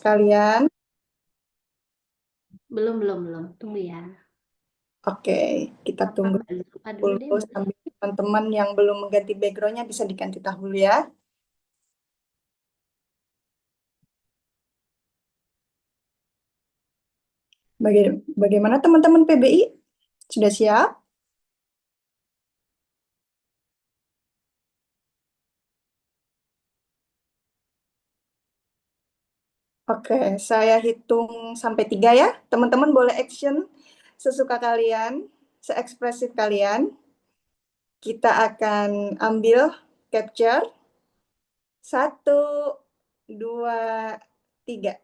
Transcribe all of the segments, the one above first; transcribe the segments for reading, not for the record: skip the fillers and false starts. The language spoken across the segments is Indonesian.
sekalian. Belum. Tunggu ya. Oke, kita Apa tunggu Mbak Zulfa dulu deh, dulu Mbak sambil Zulfa. teman-teman yang belum mengganti backgroundnya bisa diganti dahulu ya. Bagaimana teman-teman PBI? Sudah siap? Oke, saya hitung sampai 3 ya. Teman-teman boleh action sesuka kalian, seekspresif kalian. Kita akan ambil capture. 1, 2, 3.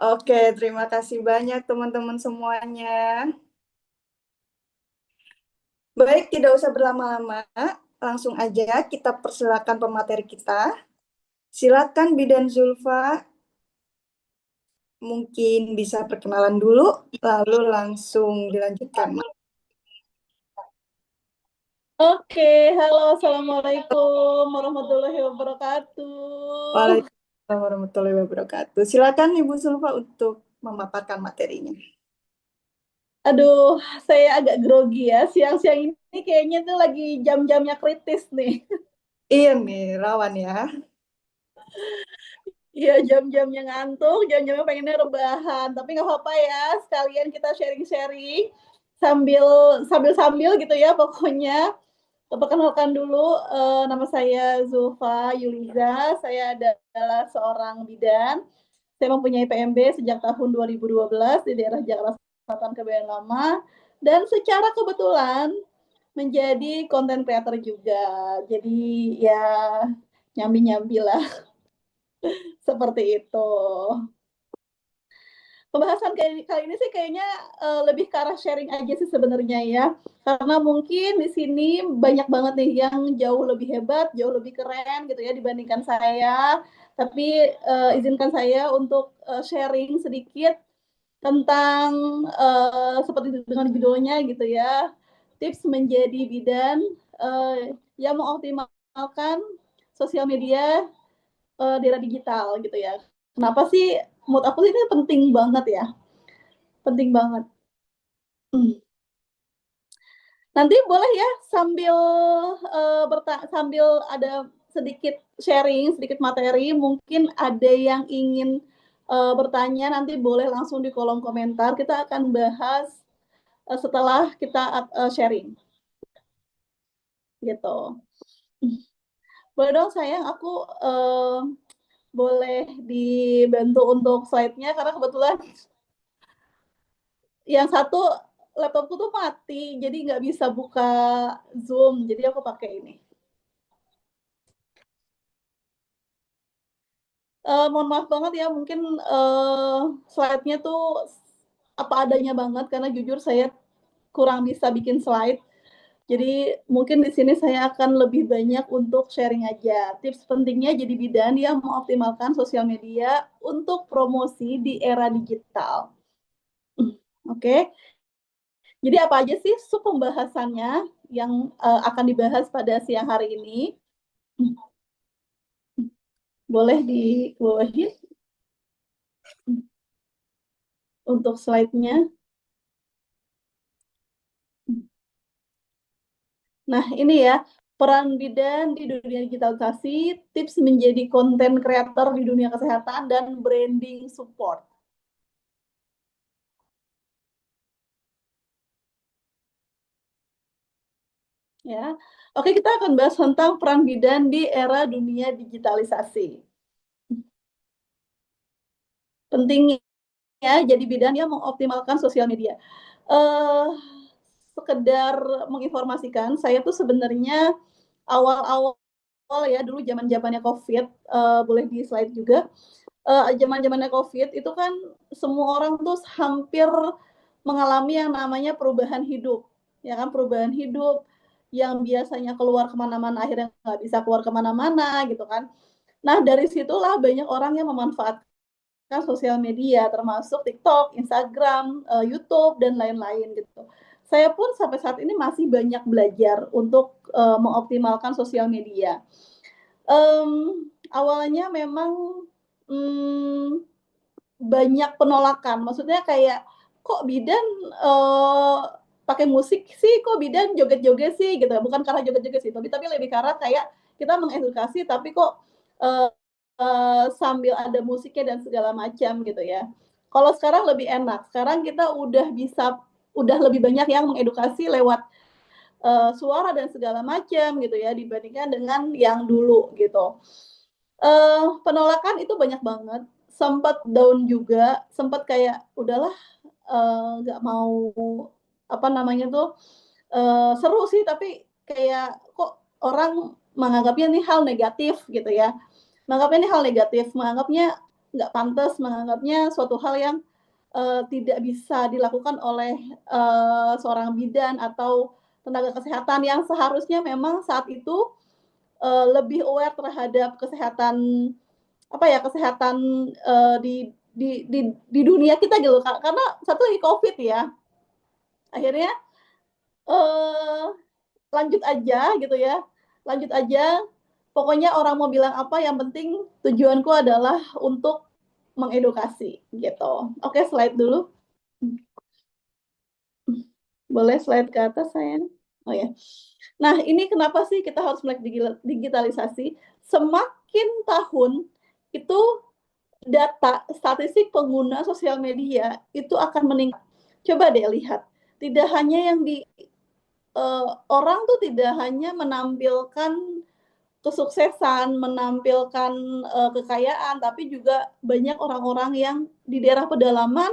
Oke, terima kasih banyak teman-teman semuanya. Baik, tidak usah berlama-lama. Langsung aja kita persilakan pemateri kita. Silakan Bidan Zulfa, mungkin bisa perkenalan dulu, lalu langsung dilanjutkan. Oke, halo, assalamualaikum warahmatullahi wabarakatuh. Waalaikumsalam warahmatullahi wabarakatuh. Silakan Ibu Zulfa untuk memaparkan materinya. Aduh, saya agak grogi ya. Siang-siang ini kayaknya tuh lagi jam-jamnya kritis nih. Iya nih, rawan ya. Iya, jam-jamnya ngantuk, jam-jamnya pengennya rebahan. Tapi nggak apa-apa ya, sekalian kita sharing-sharing sambil sambil gitu ya pokoknya. Perkenalkan dulu, nama saya Zulfa Yuliza. Saya adalah seorang bidan. Saya mempunyai PMB sejak tahun 2012 di daerah Jakarta Selatan, Kebayoran Lama, dan secara kebetulan menjadi konten creator juga. Jadi ya nyambi-nyambi lah seperti itu. Pembahasan kali ini sih kayaknya lebih ke arah sharing aja sih sebenarnya ya. Karena mungkin di sini banyak banget nih yang jauh lebih hebat, jauh lebih keren gitu ya dibandingkan saya. Tapi izinkan saya untuk sharing sedikit tentang seperti dengan judulnya gitu ya, tips menjadi bidan yang mengoptimalkan sosial media di era digital gitu ya. Kenapa sih menurut aku ini penting banget ya, penting banget. Nanti boleh ya sambil sambil ada sedikit sharing, sedikit materi, mungkin ada yang ingin bertanya nanti boleh langsung di kolom komentar. Kita akan bahas setelah kita sharing gitu. Boleh dong sayang, aku boleh dibantu untuk slide-nya karena kebetulan yang satu laptopku tuh mati, jadi nggak bisa buka Zoom, jadi aku pakai ini. Mohon maaf banget ya, mungkin slide-nya tuh apa adanya banget karena jujur saya kurang bisa bikin slide. Jadi mungkin di sini saya akan lebih banyak untuk sharing aja. Tips pentingnya jadi bidan yang mengoptimalkan sosial media untuk promosi di era digital. Oke, jadi apa aja sih sub pembahasannya yang akan dibahas pada siang hari ini? Boleh dibawahin untuk slide-nya. Nah, ini ya, peran bidan di dunia digitalisasi, tips menjadi konten kreator di dunia kesehatan, dan branding support. Ya, oke, kita akan bahas tentang peran bidan di era dunia digitalisasi. Pentingnya jadi bidan yang mengoptimalkan sosial media. Uh, Sekedar menginformasikan, saya tuh sebenarnya awal-awal ya dulu zaman-zamannya COVID, boleh di slide juga. Zaman-zamannya COVID itu kan semua orang tuh hampir mengalami yang namanya perubahan hidup, ya kan, perubahan hidup yang biasanya keluar kemana-mana akhirnya nggak bisa keluar kemana-mana gitu kan. Nah dari situlah banyak orang yang memanfaatkan sosial media termasuk TikTok, Instagram, YouTube dan lain-lain gitu. Saya pun sampai saat ini masih banyak belajar untuk mengoptimalkan sosial media. Um, awalnya memang banyak penolakan. Maksudnya kayak kok bidan pakai musik sih, kok bidan joget-joget sih gitu. Bukan karena joget-joget sih, tapi lebih karena kayak kita mengedukasi tapi kok sambil ada musiknya dan segala macam gitu ya. Kalau sekarang lebih enak. Sekarang kita udah lebih banyak yang mengedukasi lewat suara dan segala macam gitu ya dibandingkan dengan yang dulu gitu. Penolakan itu banyak banget, sempat down juga, sempat kayak udahlah nggak mau apa namanya tuh seru sih tapi kayak kok orang menganggapnya ini hal negatif gitu ya, menganggapnya ini hal negatif, menganggapnya nggak pantas, menganggapnya suatu hal yang tidak bisa dilakukan oleh seorang bidan atau tenaga kesehatan yang seharusnya memang saat itu lebih aware terhadap kesehatan kesehatan di dunia kita gitu karena satu lagi COVID ya, akhirnya lanjut aja gitu ya, lanjut aja. Pokoknya orang mau bilang apa, yang penting tujuanku adalah untuk mengedukasi gitu. Oke, slide dulu. Boleh slide ke atas sayang. Oh ya. Nah, ini kenapa sih kita harus melek digitalisasi? Semakin tahun itu data statistik pengguna sosial media itu akan meningkat. Coba deh lihat, tidak hanya yang di orang tuh tidak hanya menampilkan kesuksesan, menampilkan kekayaan, tapi juga banyak orang-orang yang di daerah pedalaman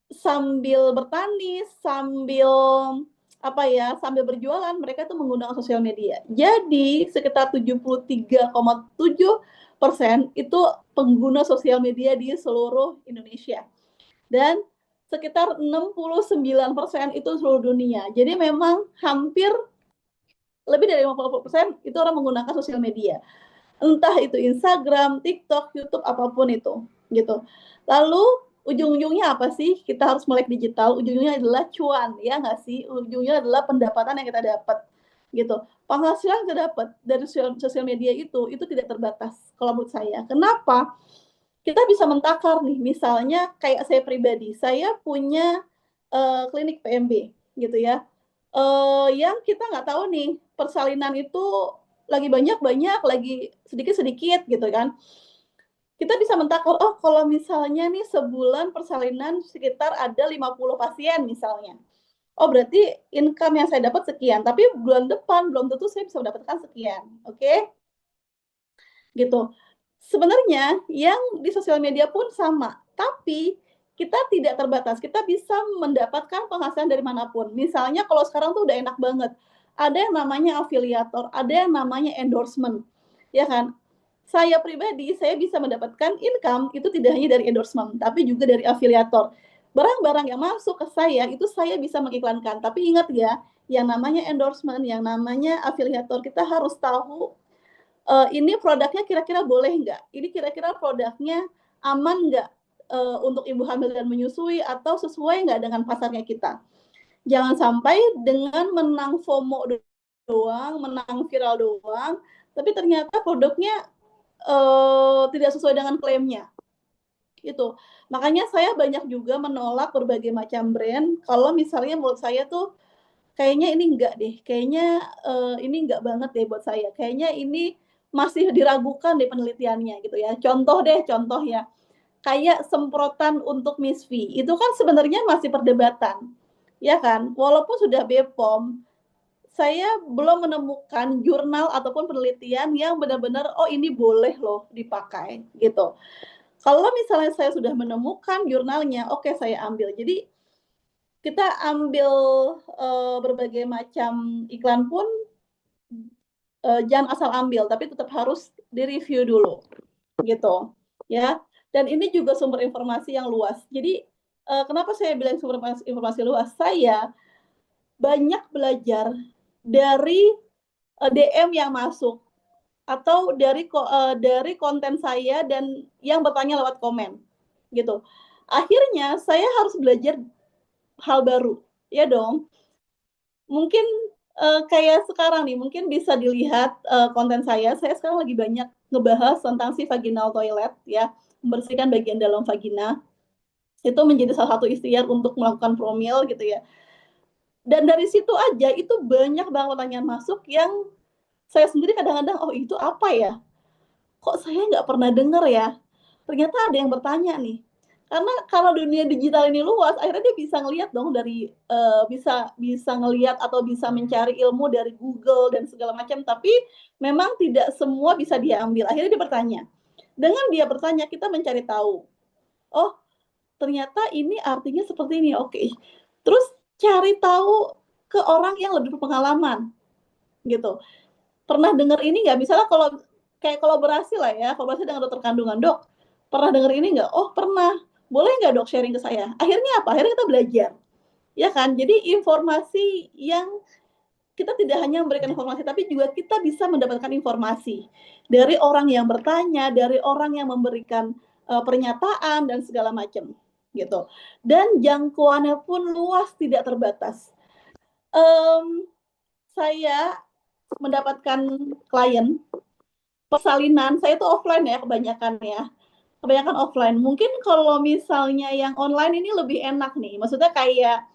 sambil bertani, sambil berjualan, mereka tuh menggunakan sosial media. Jadi sekitar 73,7% itu pengguna sosial media di seluruh Indonesia. Dan sekitar 69% itu seluruh dunia. Jadi memang hampir lebih dari 50% itu orang menggunakan sosial media. Entah itu Instagram, TikTok, YouTube, apapun itu, gitu. Lalu ujung-ujungnya apa sih? Kita harus melek digital. Ujung-ujungnya adalah cuan, ya nggak sih? Ujungnya adalah pendapatan yang kita dapat, gitu. Penghasilan kita dapat dari sosial media itu tidak terbatas. Kalau menurut saya, kenapa? Kita bisa mentakar nih, misalnya kayak saya pribadi, saya punya klinik PMB, gitu ya. Yang kita nggak tahu nih persalinan itu lagi banyak, lagi sedikit-sedikit gitu kan. Kita bisa mentakar, oh kalau misalnya nih sebulan persalinan sekitar ada 50 pasien misalnya. Oh berarti income yang saya dapat sekian, tapi bulan depan belum tentu saya bisa mendapatkan sekian, oke? Gitu. Sebenarnya yang di sosial media pun sama, tapi kita tidak terbatas, kita bisa mendapatkan penghasilan dari manapun. Misalnya kalau sekarang tuh udah enak banget, ada yang namanya afiliator, ada yang namanya endorsement, ya kan? Saya pribadi, saya bisa mendapatkan income itu tidak hanya dari endorsement, tapi juga dari afiliator. Barang-barang yang masuk ke saya, itu saya bisa mengiklankan. Tapi ingat ya, yang namanya endorsement, yang namanya afiliator, kita harus tahu ini produknya kira-kira boleh nggak? Ini kira-kira produknya aman nggak untuk ibu hamil dan menyusui atau sesuai nggak dengan pasarnya kita? Jangan sampai dengan menang FOMO doang, menang viral doang, tapi ternyata produknya tidak sesuai dengan klaimnya. Itu. Makanya saya banyak juga menolak berbagai macam brand kalau misalnya menurut saya tuh kayaknya ini enggak deh, kayaknya ini enggak banget deh buat saya. Kayaknya ini masih diragukan deh penelitiannya gitu ya. Contoh ya, kayak semprotan untuk MISV, itu kan sebenarnya masih perdebatan, ya kan? Walaupun sudah BPOM, saya belum menemukan jurnal ataupun penelitian yang benar-benar, oh ini boleh loh dipakai gitu. Kalau misalnya saya sudah menemukan jurnalnya, oke saya ambil. Jadi kita ambil berbagai macam iklan pun jangan asal ambil, tapi tetap harus direview dulu, gitu, ya. Dan ini juga sumber informasi yang luas. Jadi kenapa saya bilang sumber informasi luas? Saya banyak belajar dari DM yang masuk atau dari konten saya dan yang bertanya lewat komen, gitu. Akhirnya saya harus belajar hal baru, ya dong. Mungkin kayak sekarang nih, mungkin bisa dilihat konten saya sekarang lagi banyak ngebahas tentang si vaginal toilet ya, membersihkan bagian dalam vagina. Itu menjadi salah satu ikhtiar untuk melakukan promil gitu ya. Dan dari situ aja itu banyak banget pertanyaan masuk yang saya sendiri kadang-kadang, oh itu apa ya? Kok saya nggak pernah dengar ya? Ternyata ada yang bertanya nih. Karena dunia digital ini luas, akhirnya dia bisa ngelihat dong dari bisa bisa ngelihat atau bisa mencari ilmu dari Google dan segala macam, tapi memang tidak semua bisa dia ambil. Akhirnya dia bertanya. Dengan dia bertanya, kita mencari tahu. Oh, ternyata ini artinya seperti ini. Oke. Terus cari tahu ke orang yang lebih berpengalaman gitu. Pernah dengar ini nggak? Misalnya kalau kayak kolaborasi lah ya, kolaborasi dengan dokter kandungan, "Dok, pernah dengar ini nggak?" "Oh, pernah." "Boleh nggak Dok sharing ke saya?" Akhirnya apa? Akhirnya kita belajar, ya kan? Jadi informasi yang kita tidak hanya memberikan informasi, tapi juga kita bisa mendapatkan informasi dari orang yang bertanya, dari orang yang memberikan pernyataan dan segala macam, gitu. Dan jangkauannya pun luas, tidak terbatas. Saya mendapatkan klien persalinan, saya itu offline ya kebanyakan offline. Mungkin kalau misalnya yang online ini lebih enak nih, maksudnya kayak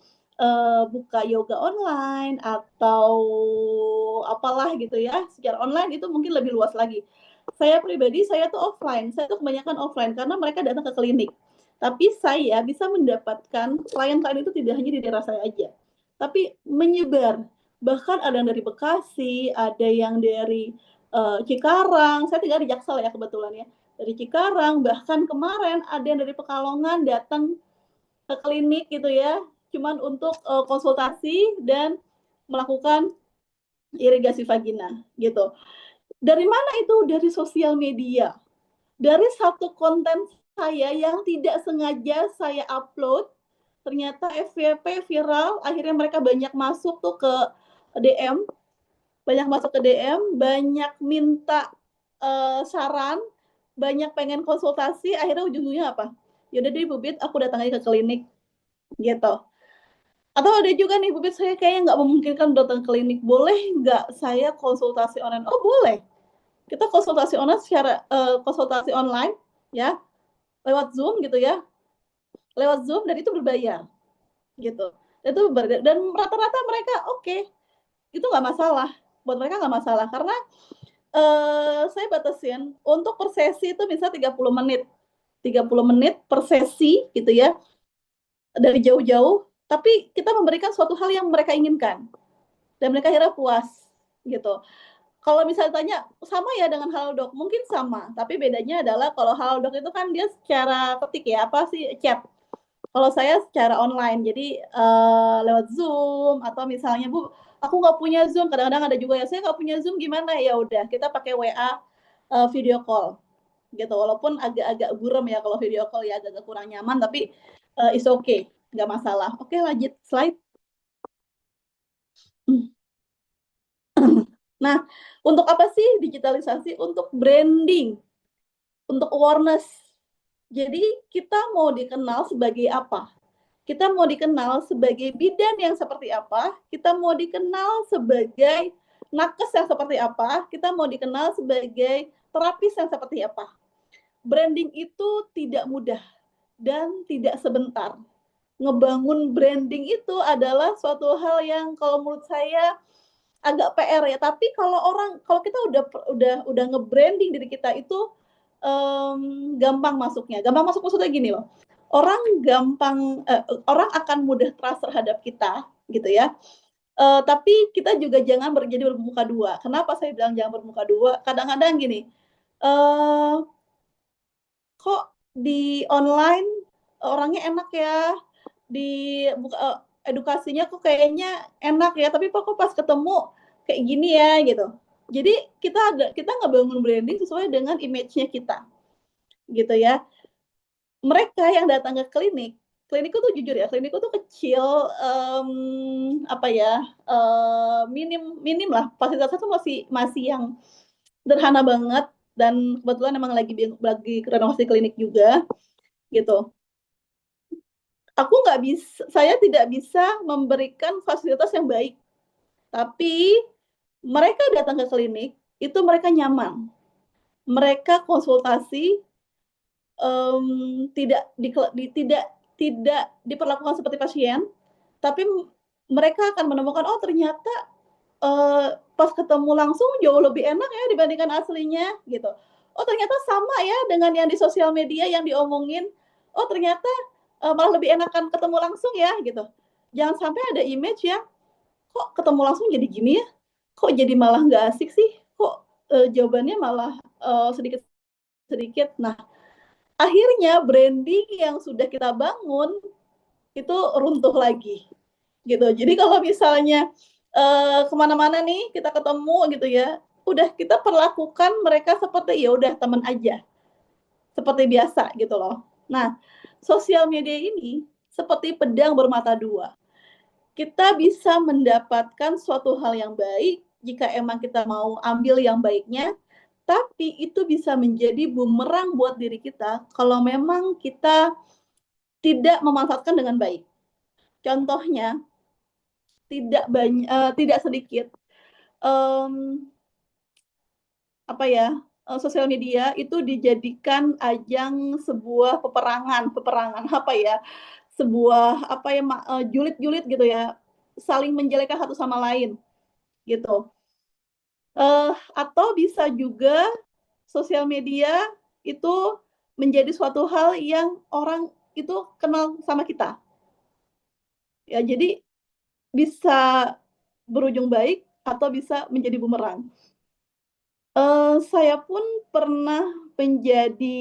buka yoga online atau apalah gitu ya, secara online itu mungkin lebih luas lagi. Saya pribadi, saya tuh offline, saya tuh kebanyakan offline karena mereka datang ke klinik. Tapi saya bisa mendapatkan klien-klien itu tidak hanya di daerah saya aja, tapi menyebar. Bahkan ada yang dari Bekasi, ada yang dari Cikarang, saya tinggal di Jaksel ya kebetulan ya. Dari Cikarang, bahkan kemarin ada yang dari Pekalongan datang ke klinik gitu ya, cuman untuk konsultasi dan melakukan irigasi vagina gitu. Dari mana itu? Dari sosial media. Dari satu konten saya yang tidak sengaja saya upload, ternyata FYP viral, akhirnya mereka banyak masuk tuh ke DM, banyak minta saran, banyak pengen konsultasi, akhirnya ujung-ujungnya apa? Yaudah deh Bu Bit, aku datang aja ke klinik gitu. Atau ada juga nih, Bu Bit, saya kayaknya nggak memungkinkan datang ke klinik, boleh nggak saya konsultasi online? Oh boleh, kita konsultasi online secara konsultasi online ya, lewat Zoom gitu ya, lewat Zoom dan itu berbayar gitu. Dan rata-rata mereka oke, itu nggak masalah, buat mereka nggak masalah karena saya batasin untuk per sesi itu bisa 30 menit. 30 menit per sesi gitu ya, dari jauh-jauh, tapi kita memberikan suatu hal yang mereka inginkan dan mereka akhirnya puas gitu. Kalau misalnya tanya, sama ya dengan Halodoc? Mungkin sama, tapi bedanya adalah kalau Halodoc itu kan dia secara ketik ya, apa sih, chat. Kalau saya secara online, jadi lewat Zoom atau misalnya, Bu, aku nggak punya Zoom, kadang-kadang ada juga ya, saya nggak punya Zoom gimana? Ya udah, kita pakai WA video call gitu. Walaupun agak-agak buram ya kalau video call ya, agak-agak kurang nyaman, tapi it's okay, nggak masalah. Oke, lanjut slide. Nah, untuk apa sih digitalisasi? Untuk branding, untuk awareness. Jadi kita mau dikenal sebagai apa? Kita mau dikenal sebagai bidan yang seperti apa? Kita mau dikenal sebagai nakes yang seperti apa? Kita mau dikenal sebagai terapis yang seperti apa? Branding itu tidak mudah dan tidak sebentar. Ngebangun branding itu adalah suatu hal yang kalau menurut saya agak PR ya, tapi kalau kita udah nge-branding diri kita itu gampang masuknya. Gampang masuk maksudnya gini loh. Orang akan mudah trust terhadap kita gitu ya. Tapi kita juga jangan jadi bermuka dua. Kenapa saya bilang jangan bermuka dua? Kadang-kadang gini, kok di online orangnya enak ya, di edukasinya kok kayaknya enak ya, tapi kok pas ketemu kayak gini ya gitu. Jadi kita ngebangun branding sesuai dengan image-nya kita, gitu ya. Mereka yang datang ke klinikku tuh jujur ya, klinikku tuh kecil, apa ya, minim lah, fasilitasnya tuh masih yang sederhana banget dan kebetulan emang lagi renovasi klinik juga, gitu. Saya tidak bisa memberikan fasilitas yang baik, Tapi mereka datang ke klinik itu mereka nyaman, mereka konsultasi tidak diperlakukan seperti pasien, tapi mereka akan menemukan oh ternyata pas ketemu langsung jauh lebih enak ya dibandingkan aslinya gitu. Oh ternyata sama ya dengan yang di sosial media yang diomongin. Oh ternyata malah lebih enakan ketemu langsung ya gitu. Jangan sampai ada image yang kok ketemu langsung jadi gini ya, kok jadi malah nggak asik sih, kok jawabannya malah sedikit-sedikit. Nah, akhirnya branding yang sudah kita bangun itu runtuh lagi gitu. Jadi kalau misalnya kemana-mana nih kita ketemu gitu ya, udah kita perlakukan mereka seperti ya udah teman aja, seperti biasa gitu loh. Nah, sosial media ini seperti pedang bermata dua. Kita bisa mendapatkan suatu hal yang baik jika emang kita mau ambil yang baiknya, tapi itu bisa menjadi bumerang buat diri kita kalau memang kita tidak memanfaatkan dengan baik. Contohnya, tidak sedikit sosial media itu dijadikan ajang sebuah peperangan apa ya, sebuah julid-julid gitu ya, saling menjelekkan satu sama lain gitu. Atau bisa juga sosial media itu menjadi suatu hal yang orang itu kenal sama kita. Ya, jadi bisa berujung baik atau bisa menjadi bumerang. Saya pun pernah menjadi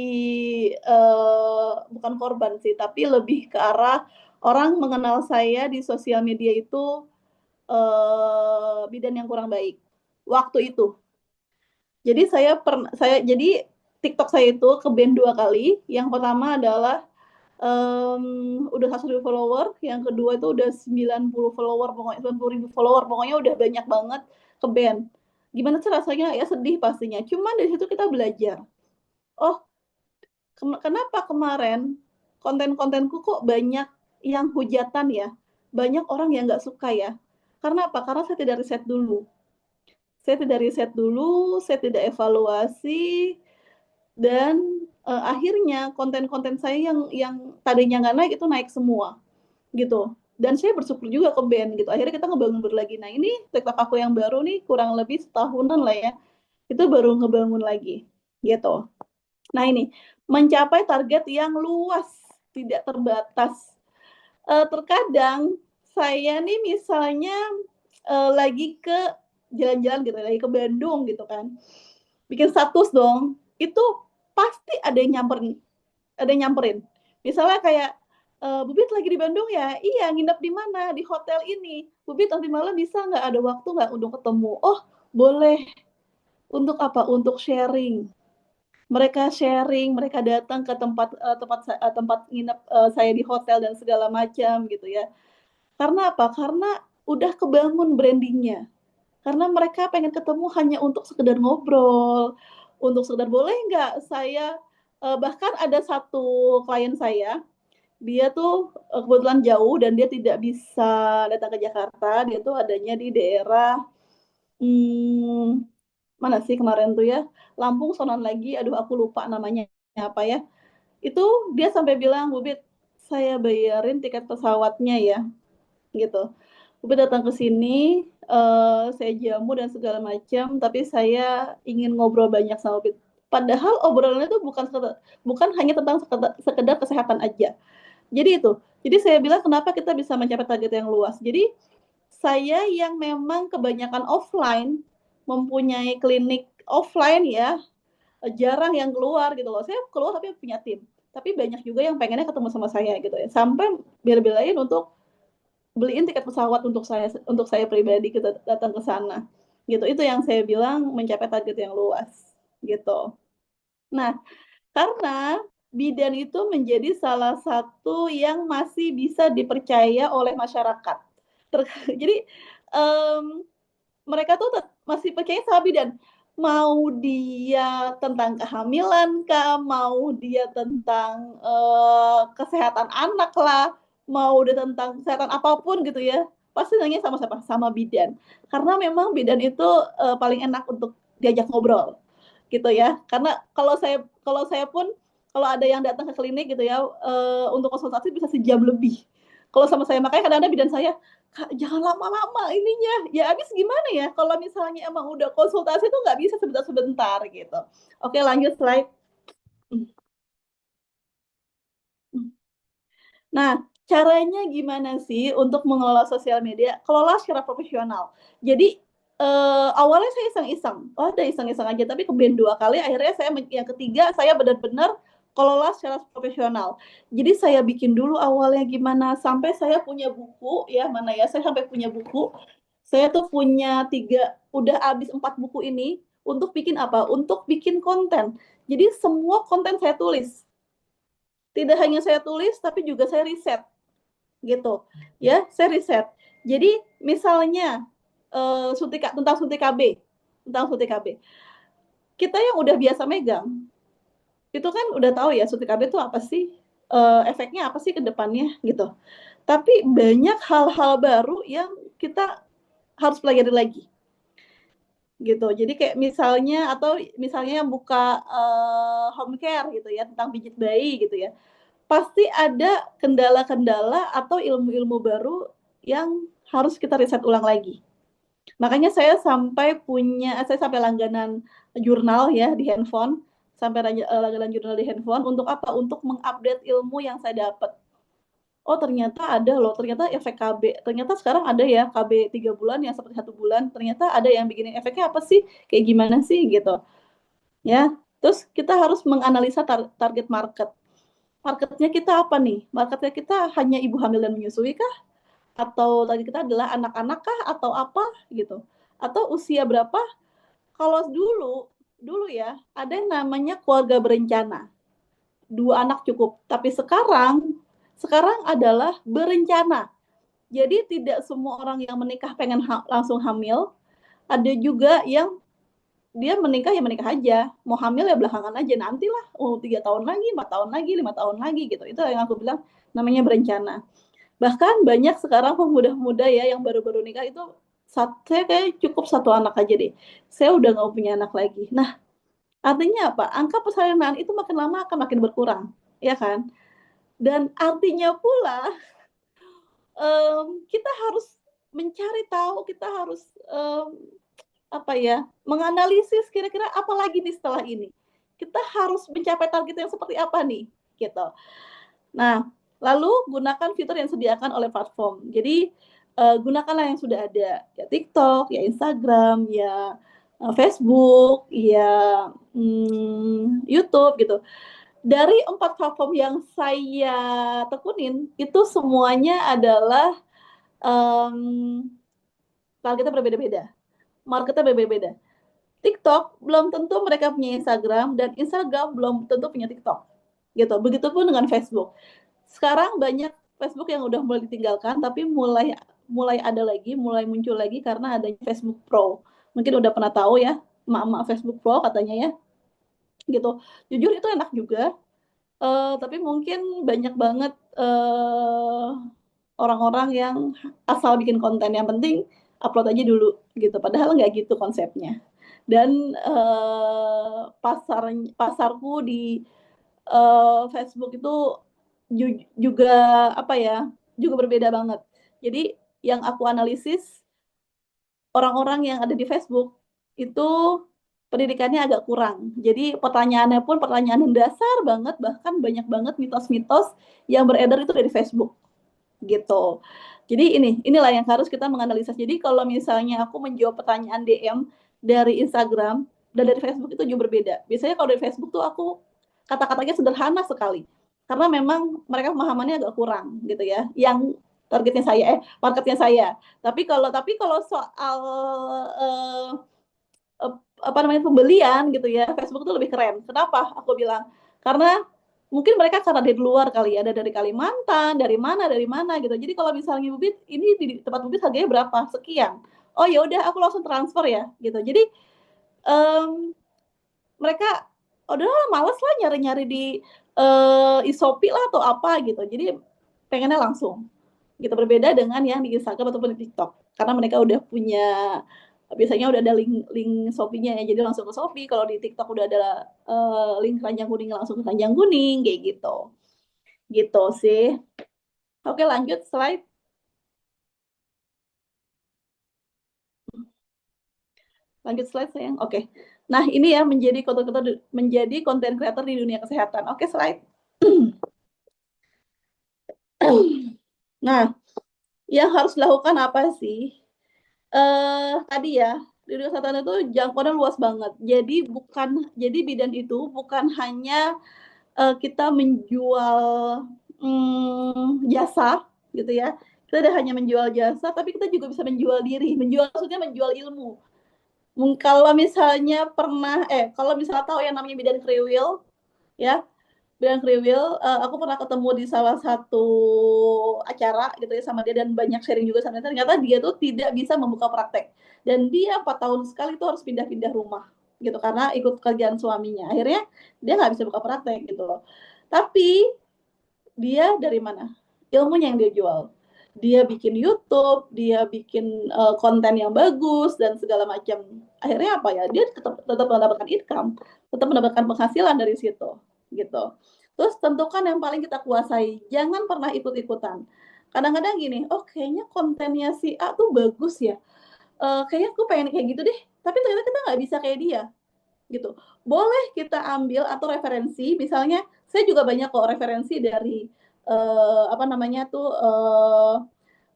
bukan korban sih, tapi lebih ke arah orang mengenal saya di sosial media itu bidan yang kurang baik waktu itu. Jadi jadi TikTok saya itu ke-ban 2 kali. Yang pertama adalah udah 1.000 follower, yang kedua itu udah 90 follower, pokoknya 90.000 follower, pokoknya udah banyak banget ke-ban. Gimana sih rasanya? Ya sedih pastinya. Cuman dari situ kita belajar. Oh, kenapa kemarin konten-kontenku kok banyak yang hujatan ya? Banyak orang yang nggak suka ya. Karena apa? Karena saya tidak riset dulu. Saya tidak evaluasi, dan akhirnya konten-konten saya yang tadinya nggak naik itu naik semua gitu. Dan saya bersyukur juga ke-ban gitu. Akhirnya kita ngebangun lagi. Nah ini TikTok aku yang baru nih kurang lebih setahunan lah ya. Itu baru ngebangun lagi gitu. Nah ini mencapai target yang luas, tidak terbatas. Terkadang saya nih misalnya lagi ke jalan-jalan gitu, lagi ke Bandung gitu kan, bikin status dong, itu pasti ada yang nyamperin. Misalnya kayak, "Bubit lagi di Bandung ya?" "Iya, nginep di mana?" "Di hotel ini." "Bubit nanti malam bisa nggak, ada waktu nggak untuk ketemu?" "Oh, boleh." Untuk apa? Untuk sharing. Mereka sharing, mereka datang ke tempat nginep saya di hotel dan segala macam gitu ya. Karena apa? Karena udah kebangun branding-nya. Karena mereka pengen ketemu hanya untuk sekedar ngobrol, untuk sekedar, "Boleh nggak saya," bahkan ada satu klien saya, dia tuh kebetulan jauh dan dia tidak bisa datang ke Jakarta, dia tuh adanya di daerah, mana sih kemarin tuh ya, Lampung sonoan lagi, aduh aku lupa namanya apa ya. Itu dia sampai bilang, "Bubit, saya bayarin tiket pesawatnya ya," gitu. "Bubit datang ke sini, saya jamu dan segala macam, tapi saya ingin ngobrol banyak sama Bubit." Padahal obrolannya itu bukan hanya tentang sekedar kesehatan aja. Jadi saya bilang kenapa kita bisa mencapai target yang luas. Jadi saya yang memang kebanyakan offline, mempunyai klinik offline ya, jarang yang keluar gitu loh. Saya keluar tapi punya tim. Tapi banyak juga yang pengennya ketemu sama saya gitu ya. Sampai bela-belain untuk beliin tiket pesawat untuk saya pribadi kita datang ke sana. Gitu. Itu yang saya bilang mencapai target yang luas gitu. Nah, karena bidan itu menjadi salah satu yang masih bisa dipercaya oleh masyarakat. Jadi mereka tuh masih percaya sama bidan. Mau dia tentang kehamilan kah, mau dia tentang kesehatan anak lah, mau dia tentang kesehatan apapun gitu ya. pasti nanya sama siapa? Sama bidan. Karena memang bidan itu paling enak untuk diajak ngobrol gitu ya. Karena kalau saya pun kalau ada yang datang ke klinik gitu ya untuk konsultasi bisa sejam lebih. Kalau sama saya makanya kadang-kadang bidan saya, Kak, jangan lama-lama ininya. Ya habis gimana ya kalau misalnya emang udah konsultasi tuh nggak bisa sebentar-sebentar gitu. Oke, lanjut slide. Nah, caranya gimana sih untuk mengelola sosial media? Kelola secara profesional. Jadi awalnya saya iseng-iseng, udah iseng-iseng aja, tapi kemudian 2 kali, akhirnya yang ketiga saya benar-benar kelola secara profesional. Jadi saya bikin dulu awalnya gimana, sampai saya punya buku, ya mana ya, saya sampai punya buku. Saya tuh punya 3, udah habis 4 buku ini, untuk bikin apa? Untuk bikin konten. Jadi semua konten saya tulis. Tidak hanya saya tulis, tapi juga saya riset gitu ya, saya riset. Jadi misalnya tentang suntik KB, kita yang udah biasa megang itu kan udah tahu ya suntik KB itu apa sih, efeknya apa sih ke depannya gitu. Tapi banyak hal-hal baru yang kita harus pelajari lagi gitu. Jadi kayak misalnya yang buka home care gitu ya, tentang pijit bayi gitu ya, pasti ada kendala-kendala atau ilmu-ilmu baru yang harus kita riset ulang lagi. Makanya saya sampai langganan jurnal ya di handphone, langganan jurnal di handphone untuk apa? Untuk mengupdate ilmu yang saya dapat. Oh ternyata ada loh, ternyata efek KB. Ternyata sekarang ada ya KB 3 bulan yang seperti 1 bulan. Ternyata ada yang bikin efeknya apa sih? Kayak gimana sih gitu. Ya. Terus kita harus menganalisa target market. Marketnya kita apa nih? Marketnya kita hanya ibu hamil dan menyusui kah? Atau tadi kita adalah anak-anak kah? Atau apa gitu? Atau usia berapa? Kalau dulu ya, ada yang namanya keluarga berencana. 2 anak cukup. Tapi sekarang adalah berencana. Jadi tidak semua orang yang menikah pengen langsung hamil. Ada juga yang dia menikah ya menikah aja, mau hamil ya belakangan aja, nantilah 3 tahun lagi, 4 tahun lagi, 5 tahun lagi gitu. Itu yang aku bilang namanya berencana. Bahkan banyak sekarang pemuda-pemuda ya yang baru-baru nikah itu, saya kayak cukup 1 anak aja deh, saya udah nggak punya anak lagi. Nah, artinya apa? Angka persalinan itu makin lama akan makin berkurang, ya kan? Dan artinya pula kita harus mencari tahu, kita harus menganalisis kira-kira apa lagi nih setelah ini. Kita harus mencapai target yang seperti apa nih, gitu. Nah, lalu gunakan fitur yang disediakan oleh platform. Jadi gunakanlah yang sudah ada, ya TikTok, ya Instagram, ya Facebook, ya YouTube gitu. Dari 4 platform yang saya tekunin itu semuanya adalah targetnya berbeda-beda, marketnya berbeda-beda. TikTok belum tentu mereka punya Instagram dan Instagram belum tentu punya TikTok. Gitu. Begitupun dengan Facebook. Sekarang banyak Facebook yang udah mulai ditinggalkan tapi mulai ada lagi, mulai muncul lagi karena adanya Facebook Pro. Mungkin udah pernah tahu ya, emak-emak Facebook Pro katanya ya. Gitu. Jujur itu enak juga. Tapi mungkin banyak banget orang-orang yang asal bikin konten, yang penting upload aja dulu gitu. Padahal nggak gitu konsepnya. Dan pasarku di Facebook itu juga juga berbeda banget. Jadi yang aku analisis, orang-orang yang ada di Facebook itu pendidikannya agak kurang. Jadi pertanyaannya pun pertanyaan yang dasar banget, bahkan banyak banget mitos-mitos yang beredar itu dari Facebook gitu. Jadi inilah yang harus kita menganalisa. Jadi kalau misalnya aku menjawab pertanyaan DM dari Instagram dan dari Facebook itu juga berbeda. Biasanya kalau dari Facebook tuh aku kata-katanya sederhana sekali. Karena memang mereka pemahamannya agak kurang gitu ya. Yang marketnya saya. Tapi kalau soal pembelian gitu ya, Facebook itu lebih keren. Kenapa? Aku bilang karena mungkin mereka karena dari luar kali ya, ada dari Kalimantan, dari mana gitu. Jadi kalau misalnya Bibit ini di tempat Bibit harganya berapa? Sekian. Oh ya udah aku langsung transfer ya gitu. Jadi mereka udah males lah nyari-nyari di Shopee lah atau apa gitu. Jadi pengennya langsung. Gitu, berbeda dengan yang di Instagram ataupun di TikTok. Karena mereka udah punya, biasanya udah ada link Shopee-nya ya, jadi langsung ke Shopee. Kalau di TikTok udah ada link keranjang kuning, langsung ke keranjang kuning, kayak gitu. Gitu sih. Oke, lanjut slide. Lanjut slide sayang. Oke. Nah, ini ya menjadi konten creator di dunia kesehatan. Oke, slide. Nah, yang harus dilakukan apa sih? Tadi ya, di dunia kesehatan itu jangkauannya luas banget. Jadi bidan itu bukan hanya kita menjual jasa gitu ya. Kita tidak hanya menjual jasa, tapi kita juga bisa menjual diri. Menjual maksudnya menjual ilmu. Kalau misalnya tahu yang namanya bidan kriwil, ya, bidan kriwil, aku pernah ketemu di salah satu acara gitu ya sama dia dan banyak sharing juga sama dia. Ternyata dia tuh tidak bisa membuka praktek dan dia 4 tahun sekali tuh harus pindah-pindah rumah gitu karena ikut kerjaan suaminya. Akhirnya dia nggak bisa buka praktek gitu loh. Tapi dia dari mana? Ilmunya yang dia jual. Dia bikin YouTube, dia bikin konten yang bagus dan segala macam. Akhirnya apa ya? Dia tetap mendapatkan income, tetap mendapatkan penghasilan dari situ, gitu. Terus tentukan yang paling kita kuasai. Jangan pernah ikut-ikutan. Kadang-kadang gini, oh kayaknya kontennya si A tuh bagus ya. Kayaknya aku pengen kayak gitu deh. Tapi ternyata kita nggak bisa kayak dia gitu. Boleh kita ambil atau referensi, misalnya saya juga banyak kok referensi dari apa namanya tuh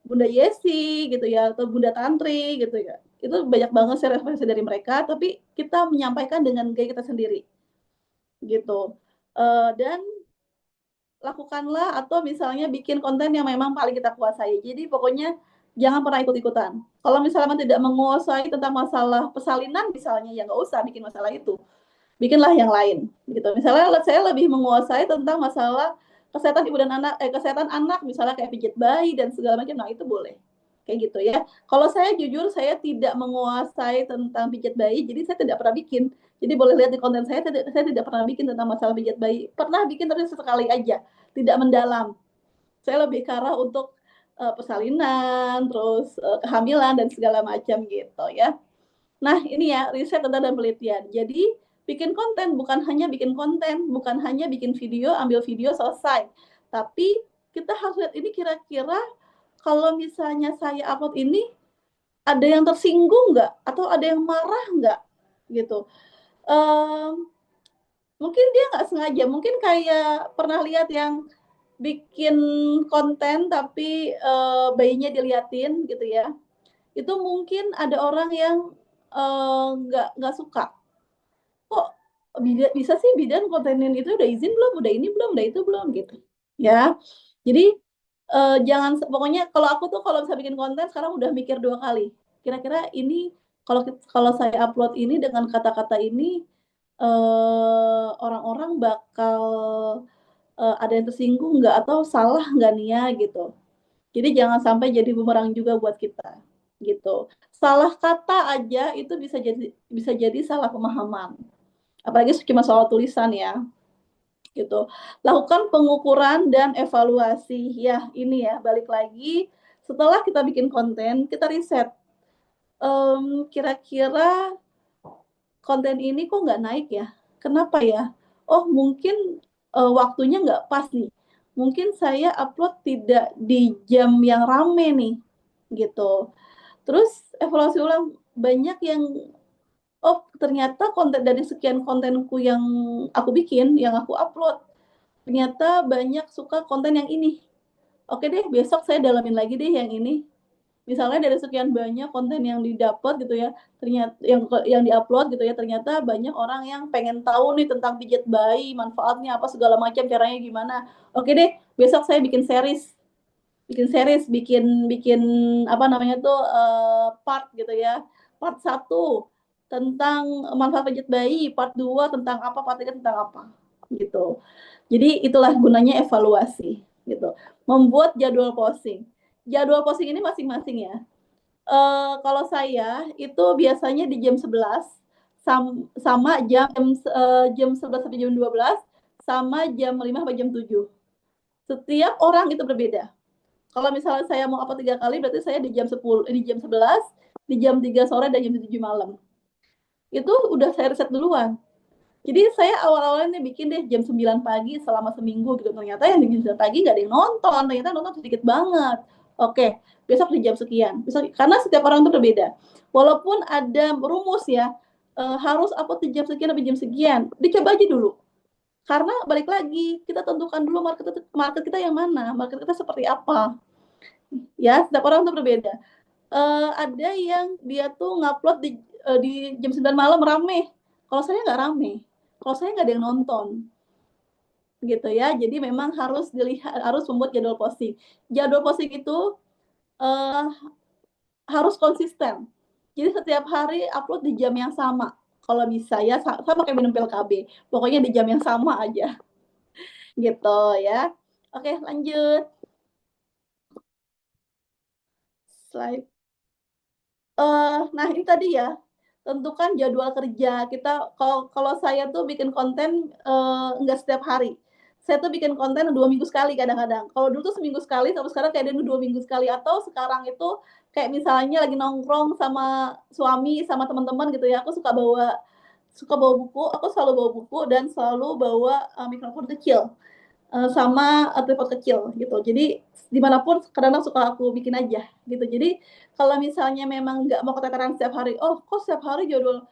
Bunda Yesi gitu ya atau Bunda Tantri gitu ya. Itu banyak banget saya referensi dari mereka, tapi kita menyampaikan dengan gaya kita sendiri gitu. Dan lakukanlah atau misalnya bikin konten yang memang paling kita kuasai. Jadi pokoknya jangan pernah ikut-ikutan. Kalau misalnya tidak menguasai tentang masalah persalinan misalnya, ya nggak usah bikin masalah itu, bikinlah yang lain gitu. Misalnya saya lebih menguasai tentang masalah kesehatan ibu dan anak, kesehatan anak misalnya kayak pijat bayi dan segala macam, nah itu boleh kayak gitu ya. Kalau saya jujur saya tidak menguasai tentang pijat bayi, jadi saya tidak pernah bikin. Jadi boleh lihat di konten saya tidak pernah bikin tentang masalah pijat bayi. Pernah bikin tapi sesekali aja, tidak mendalam. Saya lebih ke arah untuk persalinan, terus kehamilan dan segala macam gitu ya. Nah, ini ya riset data dan penelitian. Jadi bikin konten bukan hanya bikin konten, bukan hanya bikin video, ambil video selesai. Tapi kita harus lihat ini kira-kira kalau misalnya saya upload ini ada yang tersinggung nggak atau ada yang marah nggak gitu. Mungkin dia nggak sengaja, mungkin kayak pernah lihat yang bikin konten tapi bayinya diliatin gitu ya. Itu mungkin ada orang yang nggak suka. Kok bisa sih bidan kontenin itu udah izin belum, udah ini belum, udah itu belum gitu ya. Jadi jangan, pokoknya kalau aku tuh kalau bisa bikin konten sekarang udah mikir 2 kali, kira-kira ini kalau saya upload ini dengan kata-kata ini orang-orang bakal ada yang tersinggung nggak atau salah nggak nih ya gitu. Jadi jangan sampai jadi bumerang juga buat kita gitu. Salah kata aja itu bisa jadi salah pemahaman, apalagi cuma soal tulisan ya gitu. Lakukan pengukuran dan evaluasi ya, ini ya balik lagi setelah kita bikin konten kita riset kira-kira konten ini kok nggak naik ya, kenapa ya, oh mungkin waktunya nggak pas nih, mungkin saya upload tidak di jam yang rame nih gitu. Terus evaluasi ulang, banyak yang oh ternyata konten dari sekian kontenku yang aku bikin, yang aku upload, ternyata banyak suka konten yang ini. Oke deh, besok saya dalamin lagi deh yang ini. Misalnya dari sekian banyak konten yang didapat gitu ya, ternyata yang diupload gitu ya, ternyata banyak orang yang pengen tahu nih tentang pijat bayi, manfaatnya apa segala macam, caranya gimana. Oke deh, besok saya bikin bikin apa namanya tuh part gitu ya. Part 1 tentang manfaat pijat bayi, part 2 tentang apa, part 3 tentang apa gitu. Jadi itulah gunanya evaluasi gitu. Membuat jadwal posting. Jadwal posting ini masing-masing ya. Kalau saya itu biasanya di jam 11 sama jam 11 sampai jam 12 sama jam 5 sampai jam 7. Setiap orang itu berbeda. Kalau misalnya saya mau upload 3 kali, berarti saya di jam 10, di jam 11, di jam 3 sore, dan jam 7 malam. Itu udah saya riset duluan. Jadi saya awal-awalnya bikin deh jam 9 pagi selama seminggu gitu. Ternyata yang di jam 9 pagi nggak ada yang nonton, ternyata nonton sedikit banget. Oke, besok di jam sekian. Besok, karena setiap orang itu berbeda. Walaupun ada rumus ya, harus upload di jam sekian sampai jam sekian. Dicoba aja dulu. Karena balik lagi, kita tentukan dulu market kita yang mana, market kita seperti apa. Ya, setiap orang itu berbeda. Ada yang dia tuh ngupload di jam 9 malam rame. Kalau saya nggak rame. Kalau saya nggak ada yang nonton. Gitu ya. Jadi memang harus dilihat, harus membuat jadwal posting. Jadwal posting itu uh, harus konsisten. Jadi setiap hari upload di jam yang sama. Kalau bisa ya, sama kayak minum pil KB. Pokoknya di jam yang sama aja. Gitu ya. Oke, lanjut. Slide. Nah ini tadi ya, tentukan jadwal kerja kita. Kalau saya tuh bikin konten nggak setiap hari. Saya tuh bikin konten 2 minggu sekali kadang-kadang. Kalau dulu tuh seminggu sekali, tapi sekarang kayak 2 minggu sekali. Atau sekarang itu kayak misalnya lagi nongkrong sama suami, sama teman-teman gitu ya. Aku suka bawa buku. Aku selalu bawa buku dan selalu bawa mikrofon kecil. Sama tripod kecil gitu. Jadi dimanapun kadang suka aku bikin aja gitu. Jadi kalau misalnya memang nggak mau keteteran setiap hari, oh kok setiap hari jadwal